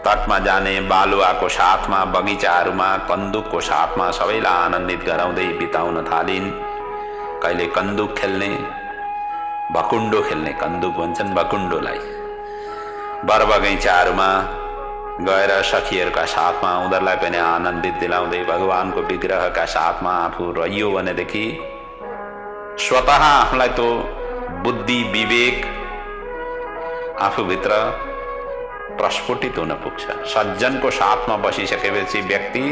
तटमा जाने, बालुवाको साथमा, बगैँचाहरूमा, कन्दुकको साथमा सबैलाई आनन्दित गराउँदै बिताउन थालिन्। कहिले कन्दुक खेल्ने, भकुण्डो खेल्ने, कन्दुक भन्छन् भकुण्डोलाई, बर बगैँचाहरूमा गएर सखीहरूका साथमा उनीहरूलाई पनि आनन्दित दिलाउँदै भगवानको विग्रहका साथमा आफू रहियो भनेदेखि स्वतः आफूलाई तो बुद्धि विवेक आफूभित्र प्रस्फुटित हुन पुग्छ। सज्जनको साथमा बसिसकेपछि व्यक्ति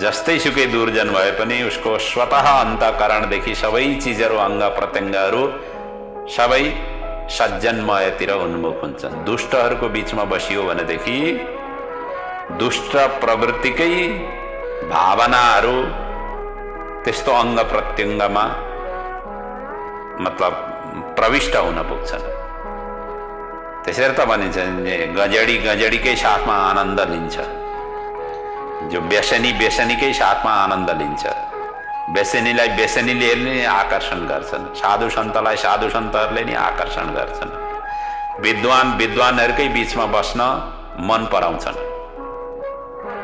जस्तै सुकै दुर्जन भए पनि उसको स्वतः अन्तःकरणदेखि सबै चिजहरू, अङ्ग प्रत्यङ्गहरू सबै सज्जनमयतिर उन्मुख हुन्छ। दुष्टहरूको बीचमा बसियो भनेदेखि दुष्ट प्रवृत्तिकै भावनाहरू त्यस्तो अङ्ग प्रत्यङ्गमा मतलब प्रविष्ट हुन पुग्छन्। त्यसरी त भनिन्छ गजडीकै साथमा आनन्द लिन्छ, जो व्यसनीकै साथमा आनन्द लिन्छ। व्यसनीलाई व्यसनीले नै आकर्षण गर्छन्, साधु सन्तलाई साधु सन्तहरूले नै आकर्षण गर्छन्। विद्वानहरूकै बीचमा बस्न मन पराउँछन्,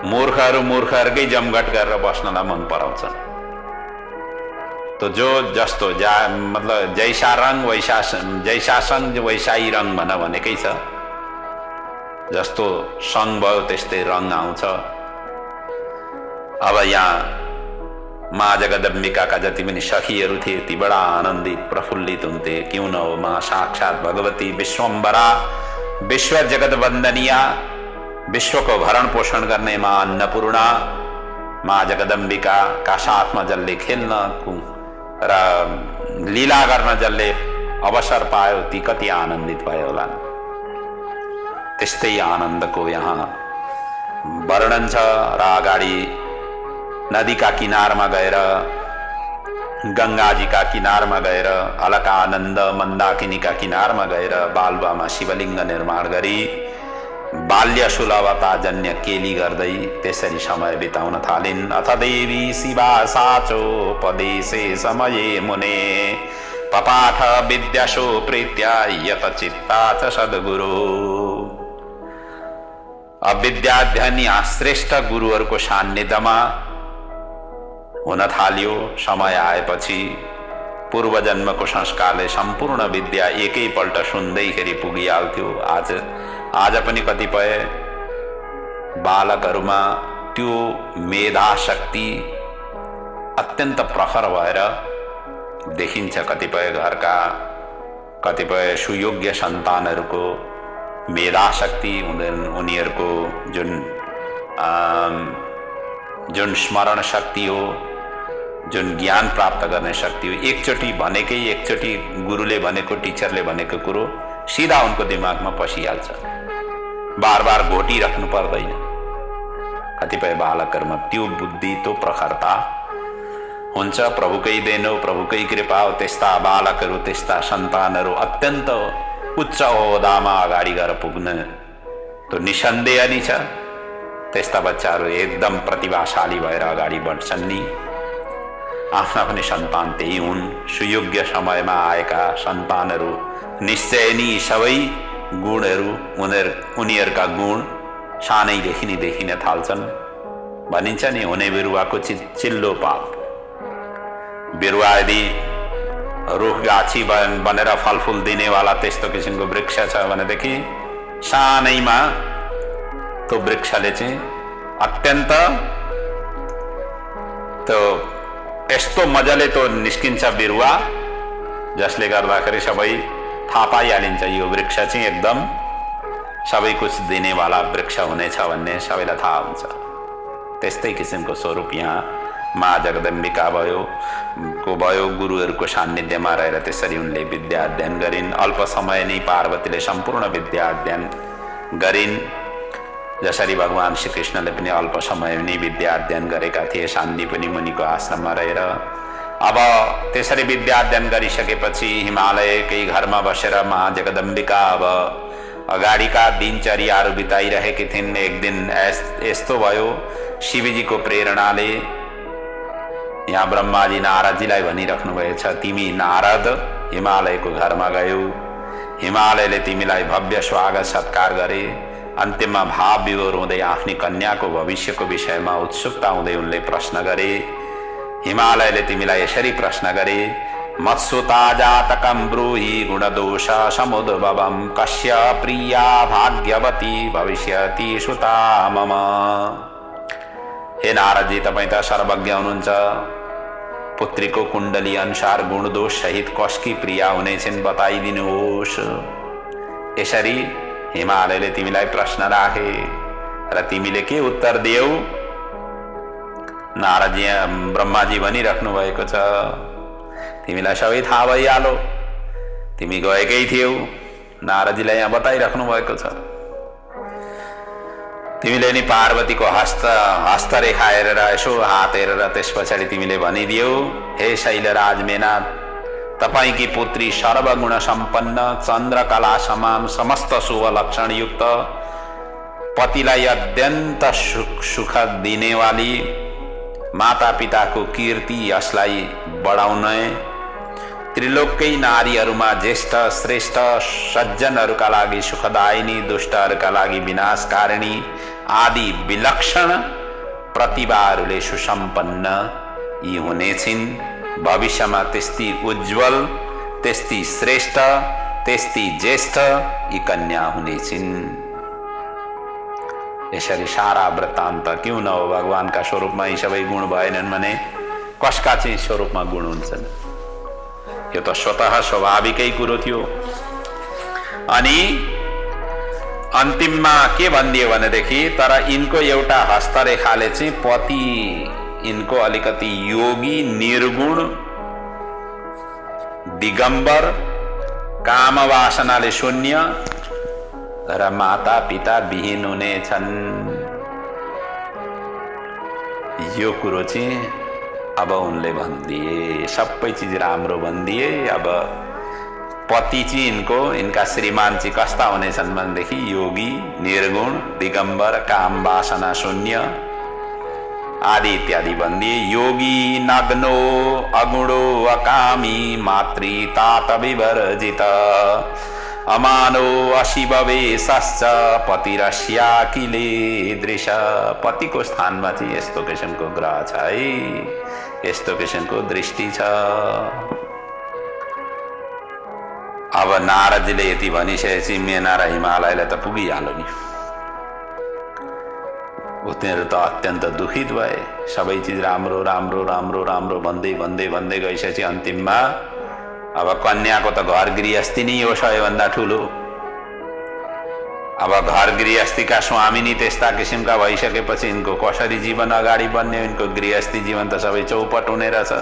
मूर्खहरूकै जमघट गरेर बस्नलाई मन पराउँछन्। तो जो जस्तो मतलब जैसा रङ जैसा सङ्ग वैसा ही रङ भनेकै छ। जस्तो सङ्ग भयो त्यस्तै रङ आउँछ। अब यहाँ माँ जगदम्बिकाका जति पनि सखीहरू थिए ती बडा आनन्दित प्रफुल्लित हुन्थे। क्यों न हो माँ साक्षात भगवती विश्वम्बरा, विश्व जगत वन्दनिया, विश्वको भरण पोषण गर्ने माँ अन्नपूर्णा, माँ जगदम्बिका का साथमा जसले खेल्न र लीला गर्न जसले अवसर पायो ती कति आनन्दित भयो होला। त्यस्तै आनन्दको यहाँ वर्णन छ। र अगाडि नदीका किनारमा गएर, गङ्गाजीका किनारमा गएर, अलकानन्द मन्दाकिनीका किनारमा गएर बालुवामा शिवलिङ्ग निर्माण गरी बाल्य सुलभता जन्य केली गर्दै त्यसरी समय बिताउन थालिन्। अथ देवी शिवा साचोपदेशे समये मुने पपाठ विद्याशो प्रीत्या यत चित्ता च सद्गुरु। अविद्याध्ययन यहाँ श्रेष्ठ गुरुहरूको सान्निध्यमा हुन थाल्यो। समय आएपछि पूर्वजन्मको संस्कारले सम्पूर्ण विद्या एकैपल्ट सुन्दैखेरि पुगिहाल्थ्यो। आज पनि कतिपय बालकहरूमा त्यो मेधा शक्ति अत्यन्त प्रखर भएर देखिन्छ। कतिपय घरका कतिपय सुयोग्य सन्तानहरूको मेधा शक्ति, उनीहरूको जुन स्मरण शक्ति हो, जुन ज्ञान प्राप्त गर्ने शक्ति हो, एकचोटि गुरुले भनेको, टिचरले भनेको कुरो सीधा उनको दिमागमा पसिहाल्छ। बार बार घोटिराख्नु पर्दैन। कतिपय बालकहरूमा त्यो बुद्धि, त्यो प्रखरता हुन्छ प्रभुकै देन हो, प्रभुकै कृपा हो। त्यस्ता बालकहरू, त्यस्ता सन्तानहरू अत्यन्त उच्च ओहदामा अगाडि गएर पुग्न त निसन्देह नि छ। त्यस्ता बच्चाहरू एकदम प्रतिभाशाली भएर अगाडि बढ्छन् नि। आफ्ना पनि सन्तान त्यही हुन्। सुयोग्य समयमा आएका सन्तानहरू निश्चय नि सबै गुणहरू उनीहरूका गुण सानैदेखि नै देखिन थाल्छन्। भनिन्छ नि, हुने बिरुवाको चिल्लो पाप। बिरुवा यदि रुख गाछी बनेर फलफुल दिनेवाला त्यस्तो किसिमको वृक्ष छ भनेदेखि सानैमा त्यो वृक्षले चाहिँ अत्यन्त त्यो यस्तो मजाले त्यो निस्किन्छ बिरुवा, जसले गर्दाखेरि सबै थाहा पाइहालिन्छ यो वृक्ष चाहिँ एकदम सबै कुछ दिनेवाला वृक्ष हुनेछ भन्ने सबैलाई थाहा हुन्छ। त्यस्तै किसिमको स्वरूप यहाँ माँ जगदम्बिका भयो। गुरुहरूको सान्निध्यमा रहेर त्यसरी उनले विद्या अध्ययन गरिन्। अल्प समय नै पार्वतीले सम्पूर्ण विद्या अध्ययन गरिन्। जसरी भगवान श्रीकृष्णले पनि अल्प समय नै विद्या अध्ययन गरेका थिए सान्दीपनि मुनिको आश्रममा रहेर। अब त्यसरी विद्या अध्ययन गरिसकेपछि हिमालयकै घरमा बसेर माँ जगदम्बिका अब अगाडिका दिनचर्याहरू बिताइरहेकी थिइन्। एक दिन यस्तो भयो, शिवजीको प्रेरणाले यहाँ ब्रह्माजी नारदजीलाई भनिराख्नु भएछ, तिमी नारद हिमालयको घरमा गयौ, हिमालयले तिमीलाई भव्य स्वागत सत्कार गरे। अन्त्यमा भाव विभोर हुँदै आफ्नी कन्याको भविष्यको विषयमा उत्सुकता हुँदै उनले प्रश्न गरे। हिमालयले तिमीलाई यसरी प्रश्न गरे, मत्सुता जातकं ब्रूहि गुणदोष समुद्भवं कस्य प्रिया भाग्यवती भविष्यति सुता मम। हे नारदजी, तपाईँ त सर्वज्ञ हुनुहुन्छ। पुत्रीको कुण्डली अनुसार गुणदोष सहित कसकी प्रिया हुनेछन् बताइदिनुहोस्। यसरी हिमालयले तिमीलाई प्रश्न राखे र तिमीले के उत्तर दियौ? नारदजी ब्रह्माजी भनिराख्नु भएको छ, तिमीलाई सबै थाहा भइहाल्यो, तिमी गएकै थियौ। नारदजीलाई यहाँ बताइराख्नु भएको छ, तिमीले नि पार्वतीको हस्तरेखा हेरेर यसो हात हेरेर त्यस पछाडि तिमीले भनिदियौ, हे शैलराज मेनाथ, तपाईकी पुत्री सर्वगुण सम्पन्न, चन्द्रकला समान, समस्त शुभ लक्षण युक्त, पतिलाई अत्यन्त सुख दिनेवाली, माता पिताको कीर्ति यसलाई बढाउने, त्रिलोकै नारीहरूमा ज्येष्ठ श्रेष्ठ, सज्जनहरूका लागि सुखदायिनी, दुष्टहरूका लागि विनाशकारिणी आदि विलक्षण प्रतिभाहरूले सुसम्पन्न यी हुनेछिन्। भविष्यमा त्यस्ती उज्जवल, त्यस्ती श्रेष्ठ, त्यस्ती ज्येष्ठ यी कन्या हुनेछिन्। यसरी सारा वृत्तान्त क्यों न हो, भगवानका स्वरूपमा यी सबै गुण भएनन् भने कसका चाहिँ स्वरूपमा गुण हुन्छन्? यो त स्वतः स्वाभाविकै कुरो थियो। अनि अन्तिममा के भनिदियो भनेदेखि, तर यिनको एउटा हस्तरेखाले चाहिँ पति यिनको अलिकति योगी, निर्गुण, दिगम्बर, कामवासनाले शून्य र माता पिता विहीन हुनेछन्। यो कुरो चाहिँ अब उनले भनिदिए, सबै चिज राम्रो भनिदिए। अब पति चाहिँ इनका श्रीमान चाहिँ कस्ता हुनेछन् भनेदेखि योगी, निर्गुण, दिगम्बर, काम वासना शून्य आदि इत्यादि भनिदिए। योगी नग्नो अगुणो अकामी मातृ तात विवर्जित अमानो अशिववेशश्च पतिरस्या किले दृश। पतिको स्थानमा चाहिँ यस्तो किसिमको ग्रह छ है, यस्तो किसिमको दृष्टि छ। अब नारदजीले यति भनिसकेपछि मेना र हिमालयलाई त पुगिहाल्यो नि। उनीहरू त अत्यन्त दुखित भए। सबै चिज राम्रो राम्रो राम्रो राम्रो भन्दै भन्दै भन्दै गइसकेपछि अन्तिममा अब कन्याको त घर गृहस्थी नै हो सबैभन्दा ठुलो। अब घर गृहस्थीका स्वामी त्यस्ता किसिमका भइसकेपछि यिनको कसरी जीवन अगाडि बढ्ने? यिनको गृहस्थी जीवन त सबै चौपट हुने रहेछ।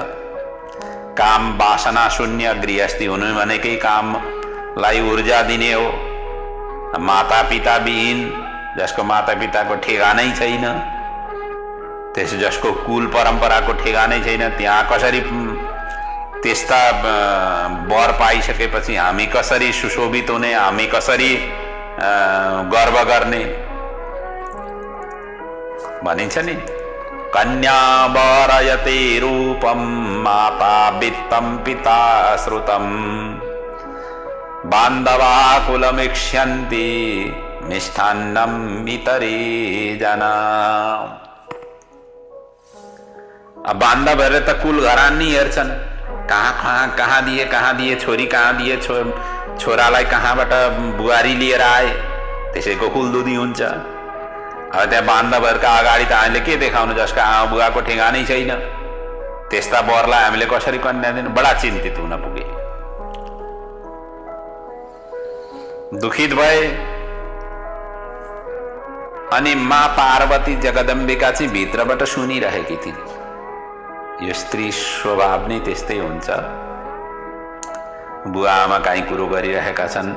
काम वासना शून्य गृहस्थी हुनु भनेकै कामलाई ऊर्जा दिने हो। माता पिता विहीन, जसको माता पिताको ठेगानै छैन, त्यस जसको कुल परम्पराको ठेगानै छैन त्यहाँ कसरी त्यस्ता वर पाइसकेपछि हामी कसरी सुशोभित हुने, हामी कसरी गर्व गर्ने भनिन्छ नि। कन्या वरयते रूपम माता वित्तं पिता श्रुतम बान्धवा कुलमिक्ष्यन्ति मिष्ठान्नम वितरे जना। अब बान्धवहरूले त कुल घरान नि हेर्छन्, कहाँ दिए छोरी, कहाँ दिए छोरालाई कहाँबाट बुहारी लिएर आए, त्यसैको कुलदुधी हुन्छ। अब त्यहाँ बान्धवहरूका अगाडि त हामीले के देखाउनु जसका आमा बुवाको ठेगानै छैन, त्यस्ता वरलाई हामीले कसरी कन्या दिनु? बडा चिन्तित हुन पुगे, दुखित भए। अनि माँ पार्वती जगदम्बिका चाहिँ भित्रबाट सुनिरहेकी थिइन्। यो स्त्री स्वभाव नै त्यस्तै हुन्छ, बुवा आमा काहीँ कुरो गरिरहेका छन्,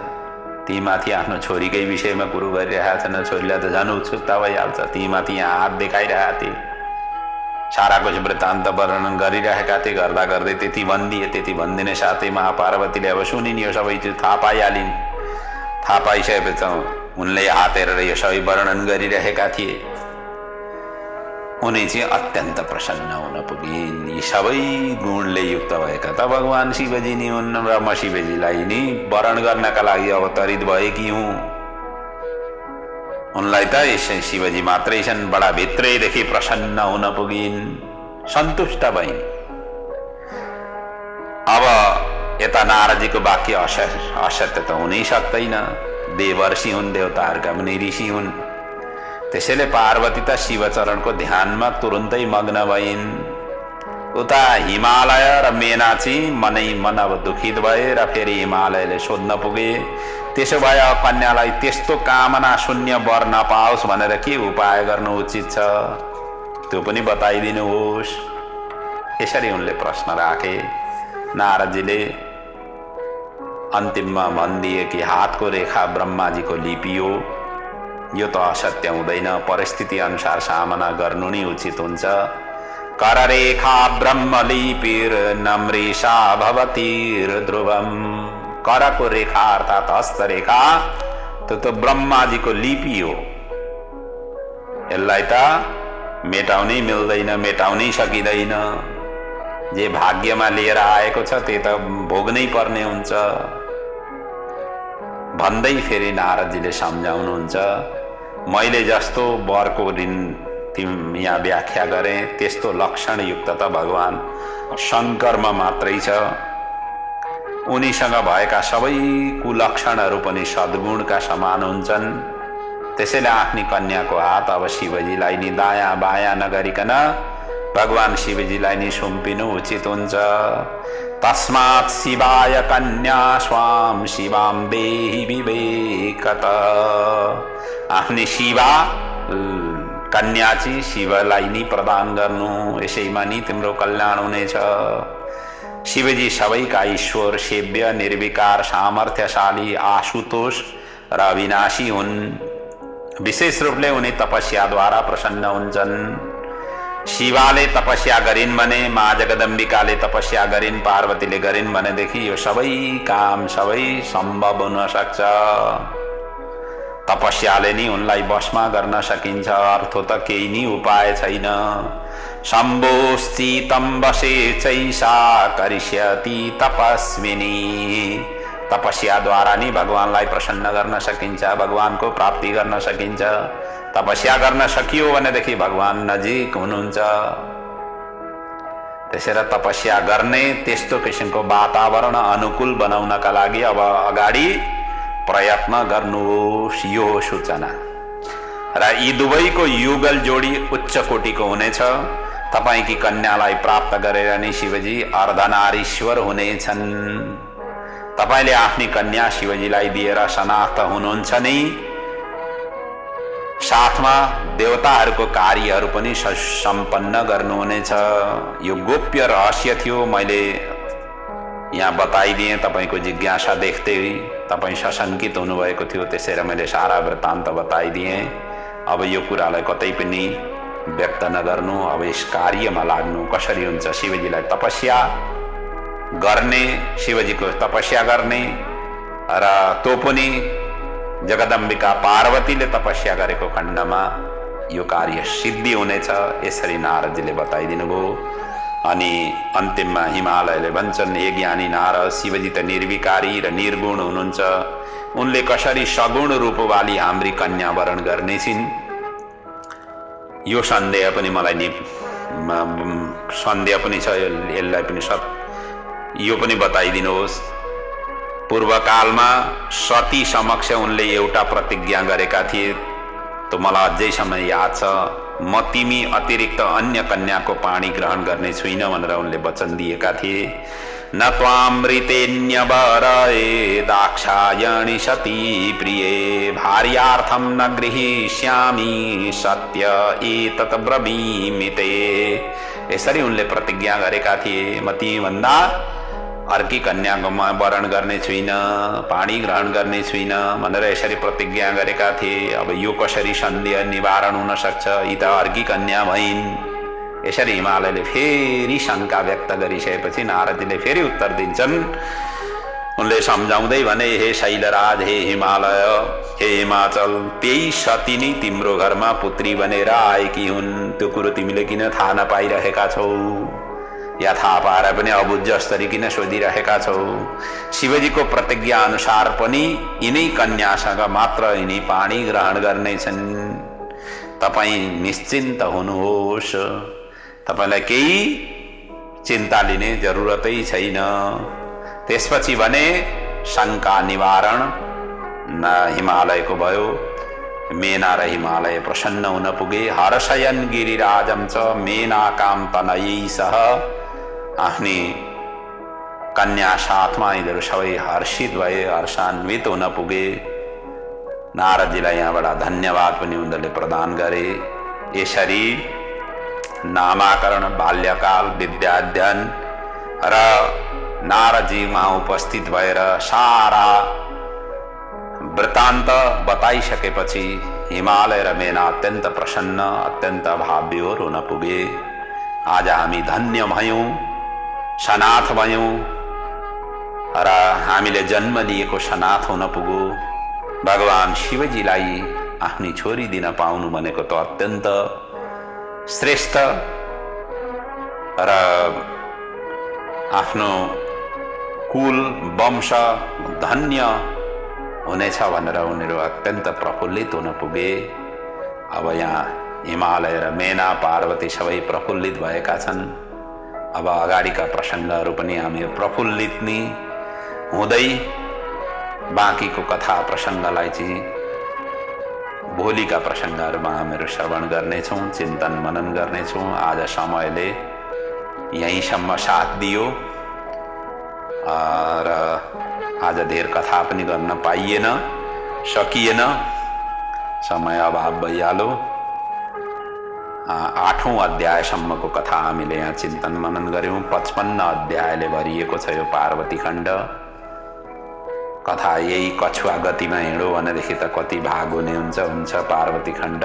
ती माथि आफ्नो छोरीकै विषयमा कुरो गरिरहेका छन्, छोरीलाई त झन् उत्सुकता भइहाल्छ। ती माथि यहाँ हात देखाइरहेका थिए, सारा कुछ वृत्तान्त वर्णन गरिरहेका थिए। गर्दा गर्दै त्यति भनिदिए, त्यति भनिदिने साथै महापार्वतीले अब सुनिन्, यो सबै चिज थाहा पाइहालिन्। थाहा पाइसकेपछि उनले हात हेरेर यो सबै वर्णन गरिरहेका थिए। उनी चाहिँ अत्यन्त प्रसन्न हुन पुगिन्। यी सबै गुणले युक्त भएका त भगवान शिवजी नै हुन् र म शिवजीलाई नि वरण गर्नका लागि अवतरित भएकी हुँ। उनलाई त यसै शिवजी मात्रै छन्। बडा भित्रैदेखि प्रसन्न हुन पुगिन्, सन्तुष्ट भइन्। अब यता नारदजीको वाक्य असत्य त हुनै सक्दैन, देवर्षि हुन्, देवताहरूका पनि ऋषि हुन्। त्यसैले पार्वती त शिवचरणको ध्यानमा तुरुन्तै मग्न भइन्। उता हिमालय र मेना चाहिँ मनै मन अब दुखित भए र फेरि हिमालयले सोध्न पुगे, त्यसो भए कन्यालाई त्यस्तो कामना शून्य वर नपाओस् भनेर के उपाय गर्नु उचित छ, त्यो पनि बताइदिनुहोस्। यसरी उनले प्रश्न राखे। नारदजीले अन्तिममा भनिदिए कि हातको रेखा ब्रह्माजीको लिपि हो, यो त असत्य हुँदैन, परिस्थिति अनुसार सामना गर्नु नै उचित हुन्छ। कररेखा ब्रह्मलिपिर नम्रेशा भवतीर ध्रुवम। करको रेखा अर्थात हस्तरेखा त्यो त ब्रह्माजीको लिपि हो, यसलाई त मेटाउनै मिल्दैन, मेटाउनै सकिँदैन। जे भाग्यमा लिएर आएको छ त्यो त भोग्नै पर्ने हुन्छ भन्दै फेरि नारदजीले सम्झाउनुहुन्छ, मैले जस्तो वरको ऋण यहाँ व्याख्या गरे त्यस्तो लक्षणयुक्त त भगवान शङ्करमा मात्रै छ। उनीसँग भएका सबै कुलक्षणहरू पनि सद्गुणका समान हुन्छन्। त्यसैले आफ्नी कन्याको हात अब शिवजीलाई नि दायाँ बायाँ नगरिकन भगवान शिवजीलाई नि सुम्पिनु उचित हुन्छ। तस्मात् शिवाय कन्या स्वाम शिवाम देहि विवेकत। आफ्नी शिवा कन्या चाहिँ शिवलाई नि प्रदान गर्नु, यसैमा नि तिम्रो कल्याण हुनेछ। शिवजी सबैका ईश्वर, सेव्य, निर्विकार, सामर्थ्यशाली, आशुतोष र अविनाशी हुन्। विशेष रूपले उनी तपस्याद्वारा प्रसन्न हुन्छन्। शिवाले तपस्या गरिन् भने, माँ जगदम्बिकाले तपस्या गरिन्, पार्वतीले गरिन् भनेदेखि यो सबै काम सबै सम्भव हुन सक्छ। तपस्याले नि उनलाई वशमा गर्न सकिन्छ, अर्थो त केही नि उपाय छैन। शम्भोश्चितं वशे चैषा करिष्यति तपस्विनी। तपस्याद्वारा नि भगवानलाई प्रसन्न गर्न सकिन्छ, भगवानको प्राप्ति गर्न सकिन्छ। तपस्या गर्न सकियो भनेदेखि भगवान नजिक हुनुहुन्छ। त्यसैले तपस्या गर्ने त्यस्तो किसिमको वातावरण अनुकूल बनाउनका लागि अब अगाडि प्रयत्न गर्नुहोस्, यो सूचना। र यी दुवैको युगल जोडी उच्च कोटिको हुनेछ। तपाईकी कन्यालाई प्राप्त गरेर नै शिवजी अर्धनारीश्वर हुनेछन्। तपाईले आफ्नी कन्या शिवजीलाई दिएर शनाख्त हुनुहुन्छ नै, साथमा देवताहरूको कार्यहरू पनि सम्पन्न गर्नुहुनेछ। यो गोप्य रहस्य थियो, मैले यहाँ बताइदिएँ। तपाईँको जिज्ञासा देख्दै तपाईँ सशङ्कित हुनुभएको थियो, त्यसैले मैले सारा वृत्तान्त बताइदिएँ। अब यो कुरालाई कतै पनि व्यक्त नगर्नु, अब यस कार्यमा लाग्नु कसरी हुन्छ। शिवजीलाई तपस्या गर्ने, शिवजीको तपस्या गर्ने र त्यो पनि जगदम्बिका पार्वतीले तपस्या गरेको खण्डमा यो कार्य सिद्धि हुनेछ, यसरी नारदजीले बताइदिनु भयो। अनि अन्तिममा हिमालयले भन्छन्, हे ज्ञानी नारद, शिवजी त निर्विकारी र निर्गुण हुनुहुन्छ, उनले कसरी सगुण रूपवाली हाम्री कन्या वरण गर्ने छिन्, यो सन्देह पनि मलाई सन्देह पनि छ, यसलाई पनि यो पनि बताइदिनुहोस्। पूर्वकालमा सती समक्ष उनले एउटा प्रतिज्ञा गरेका थिए, तो मलाई अझैसम्म याद छ, म तिमी अतिरिक्त अन्य कन्याको पानी ग्रहण गर्ने छुइनँ भनेर उनले वचन दिएका थिए। न त्वामृतेन्यवरये दाक्षायणी सती प्रिये भार्यार्थं न गृहीष्यामि सत्य एतत् ब्रवीमि ते। यसरी उनले प्रतिज्ञा गरेका थिए, म तिमीभन्दा अर्की कन्याको म वरण गर्ने छुइनँ, पानी ग्रहण गर्ने छुइनँ भनेर यसरी प्रतिज्ञा गरेका थिए। अब यो कसरी सन्देह निवारण हुन सक्छ, यी त अर्की कन्या भइन्। यसरी हिमालयले फेरि शङ्का व्यक्त गरिसकेपछि नारदजीले फेरि उत्तर दिन्छन्। उनले सम्झाउँदै भने, हे शैलराज, हे हिमालय, हे हिमाचल, त्यही सती नै तिम्रो घरमा पुत्री बनेर आएकी हुन्, त्यो कुरो तिमीले किन थाहा नपाइरहेका छौ, या थाहा पाएर पनि अबुझ जस्तरी किन सोधिरहेका छौ। शिवजीको प्रतिज्ञा अनुसार पनि यिनै कन्यासँग मात्र यिनी पानी ग्रहण गर्नेछन्, तपाईँ निश्चिन्त हुनुहोस्, तपाईलाई केही चिन्ता लिने जरुरतै छैन। त्यसपछि भने शङ्का निवारण हिमालयको भयो। मेना र हिमालय प्रसन्न हुन पुगे। हर्षयन् गिरिराजं च मेनाकां तनयै सह। आफ्नी कन्या साथमा यिनीहरू सबै हर्षित भए, हर्षान्वित हुन पुगे। नारदजीलाई यहाँबाट धन्यवाद पनि उनीहरूले प्रदान गरे। यसरी नामाकरण, बाल्यकाल, विद्याध्ययन र नारदजी वहाँ उपस्थित भएर सारा वृत्तान्त बताइसकेपछि हिमालय र मेना अत्यन्त प्रसन्न, अत्यन्त भावविभोर हुन पुगे। आज हामी धन्य भयौँ, सनाथ भयौँ र हामीले जन्म लिएको सनाथ हुन पुग्यो। भगवान शिवजीलाई आफ्नी छोरी दिन पाउनु भनेको त अत्यन्त श्रेष्ठ र आफ्नो कुल वंश धन्य हुनेछ भनेर उनीहरू अत्यन्त प्रफुल्लित हुन पुगे। अब यहाँ हिमालय र मेना, पार्वती सबै प्रफुल्लित भएका छन्। अब अगाडिका प्रसङ्गहरू पनि हामी प्रफुल्लित नै हुँदै बाँकीको कथा प्रसङ्गलाई चाहिँ भोलिका प्रसङ्गहरूमा हामीहरू श्रवण गर्नेछौँ, चिन्तन मनन गर्नेछौँ। आज समयले यहीँसम्म साथ दियो र आज धेर कथा पनि गर्न पाइएन, सकिएन, समय अभाव भइहाल्यो। 8औं अध्यायसम्मको कथा हामीले यहाँ चिन्तन मनन गऱ्यौँ। 55 अध्यायले भरिएको छ यो पार्वती खण्ड। कथा यही कछुवा गतिमा हिँडो भनेदेखि त कति भाग हुने हुन्छ पार्वती खण्ड।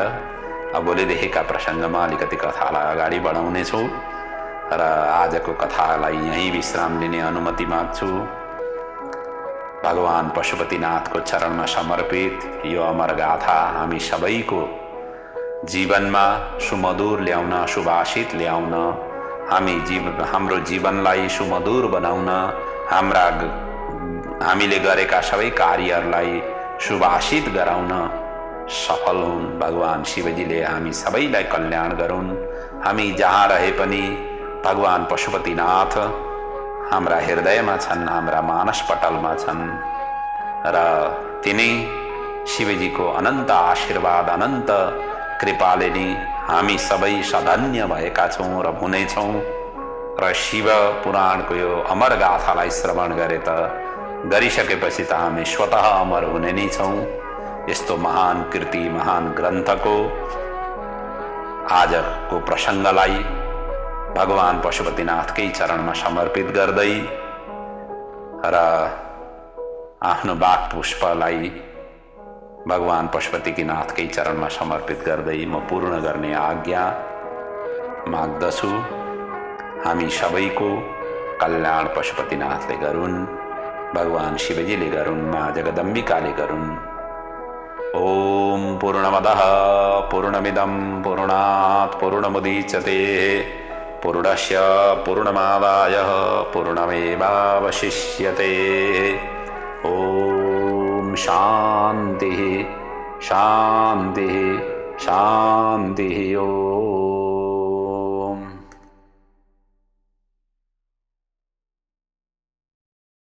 अब भोलिदेखिका प्रसङ्गमा अलिकति कथालाई अगाडि बढाउनेछु र आजको कथालाई यहीँ विश्राम लिने अनुमति माग्छु। भगवान पशुपतिनाथको चरणमा समर्पित यो अमर गाथा हामी सबैको जीवनमा सुमधुर ल्याउन, सुभाषित ल्याउन, हाम्रो जीवनलाई सुमधुर बनाउन, हामीले गरेका सबै कार्यहरूलाई सुभाषित गराउन सफल हुन्। भगवान शिवजीले हामी सबैलाई कल्याण गरून्। हामी जहाँ रहे पनि भगवान पशुपतिनाथ हाम्रा हृदयमा छन्, हाम्रा मानसपटलमा छन् र तिनै शिवजीको अनन्त आशीर्वाद, अनन्त कृपाले नै हामी सबै सधन्य भएका छौँ र हुनेछौँ। र शिव पुराणको यो अमर गाथालाई श्रवण गरिसकेपछि त हामी स्वतः अमर हुने नै छौँ। यस्तो महान कृति, महान ग्रन्थको आजको प्रसङ्गलाई भगवान पशुपतिनाथकै चरणमा समर्पित गर्दै र आफ्नो वाक् पुष्पलाई भगवान पशुपतिनाथकै चरणमा समर्पित गर्दै म पूर्ण गर्ने आज्ञा माग्दछु। हामी सबैको कल्याण पशुपतिनाथले गरून्, भगवान शिवजीले गरून्, माँ जगदम्बिकाले गरून्। ओम पूर्णमदः पूर्णमिदं पूर्णात् पूर्णमुदच्यते पूर्णस्य पूर्णमादाय पूर्णमेवावशिष्यते। ओम शांति शांति शांति। ओम।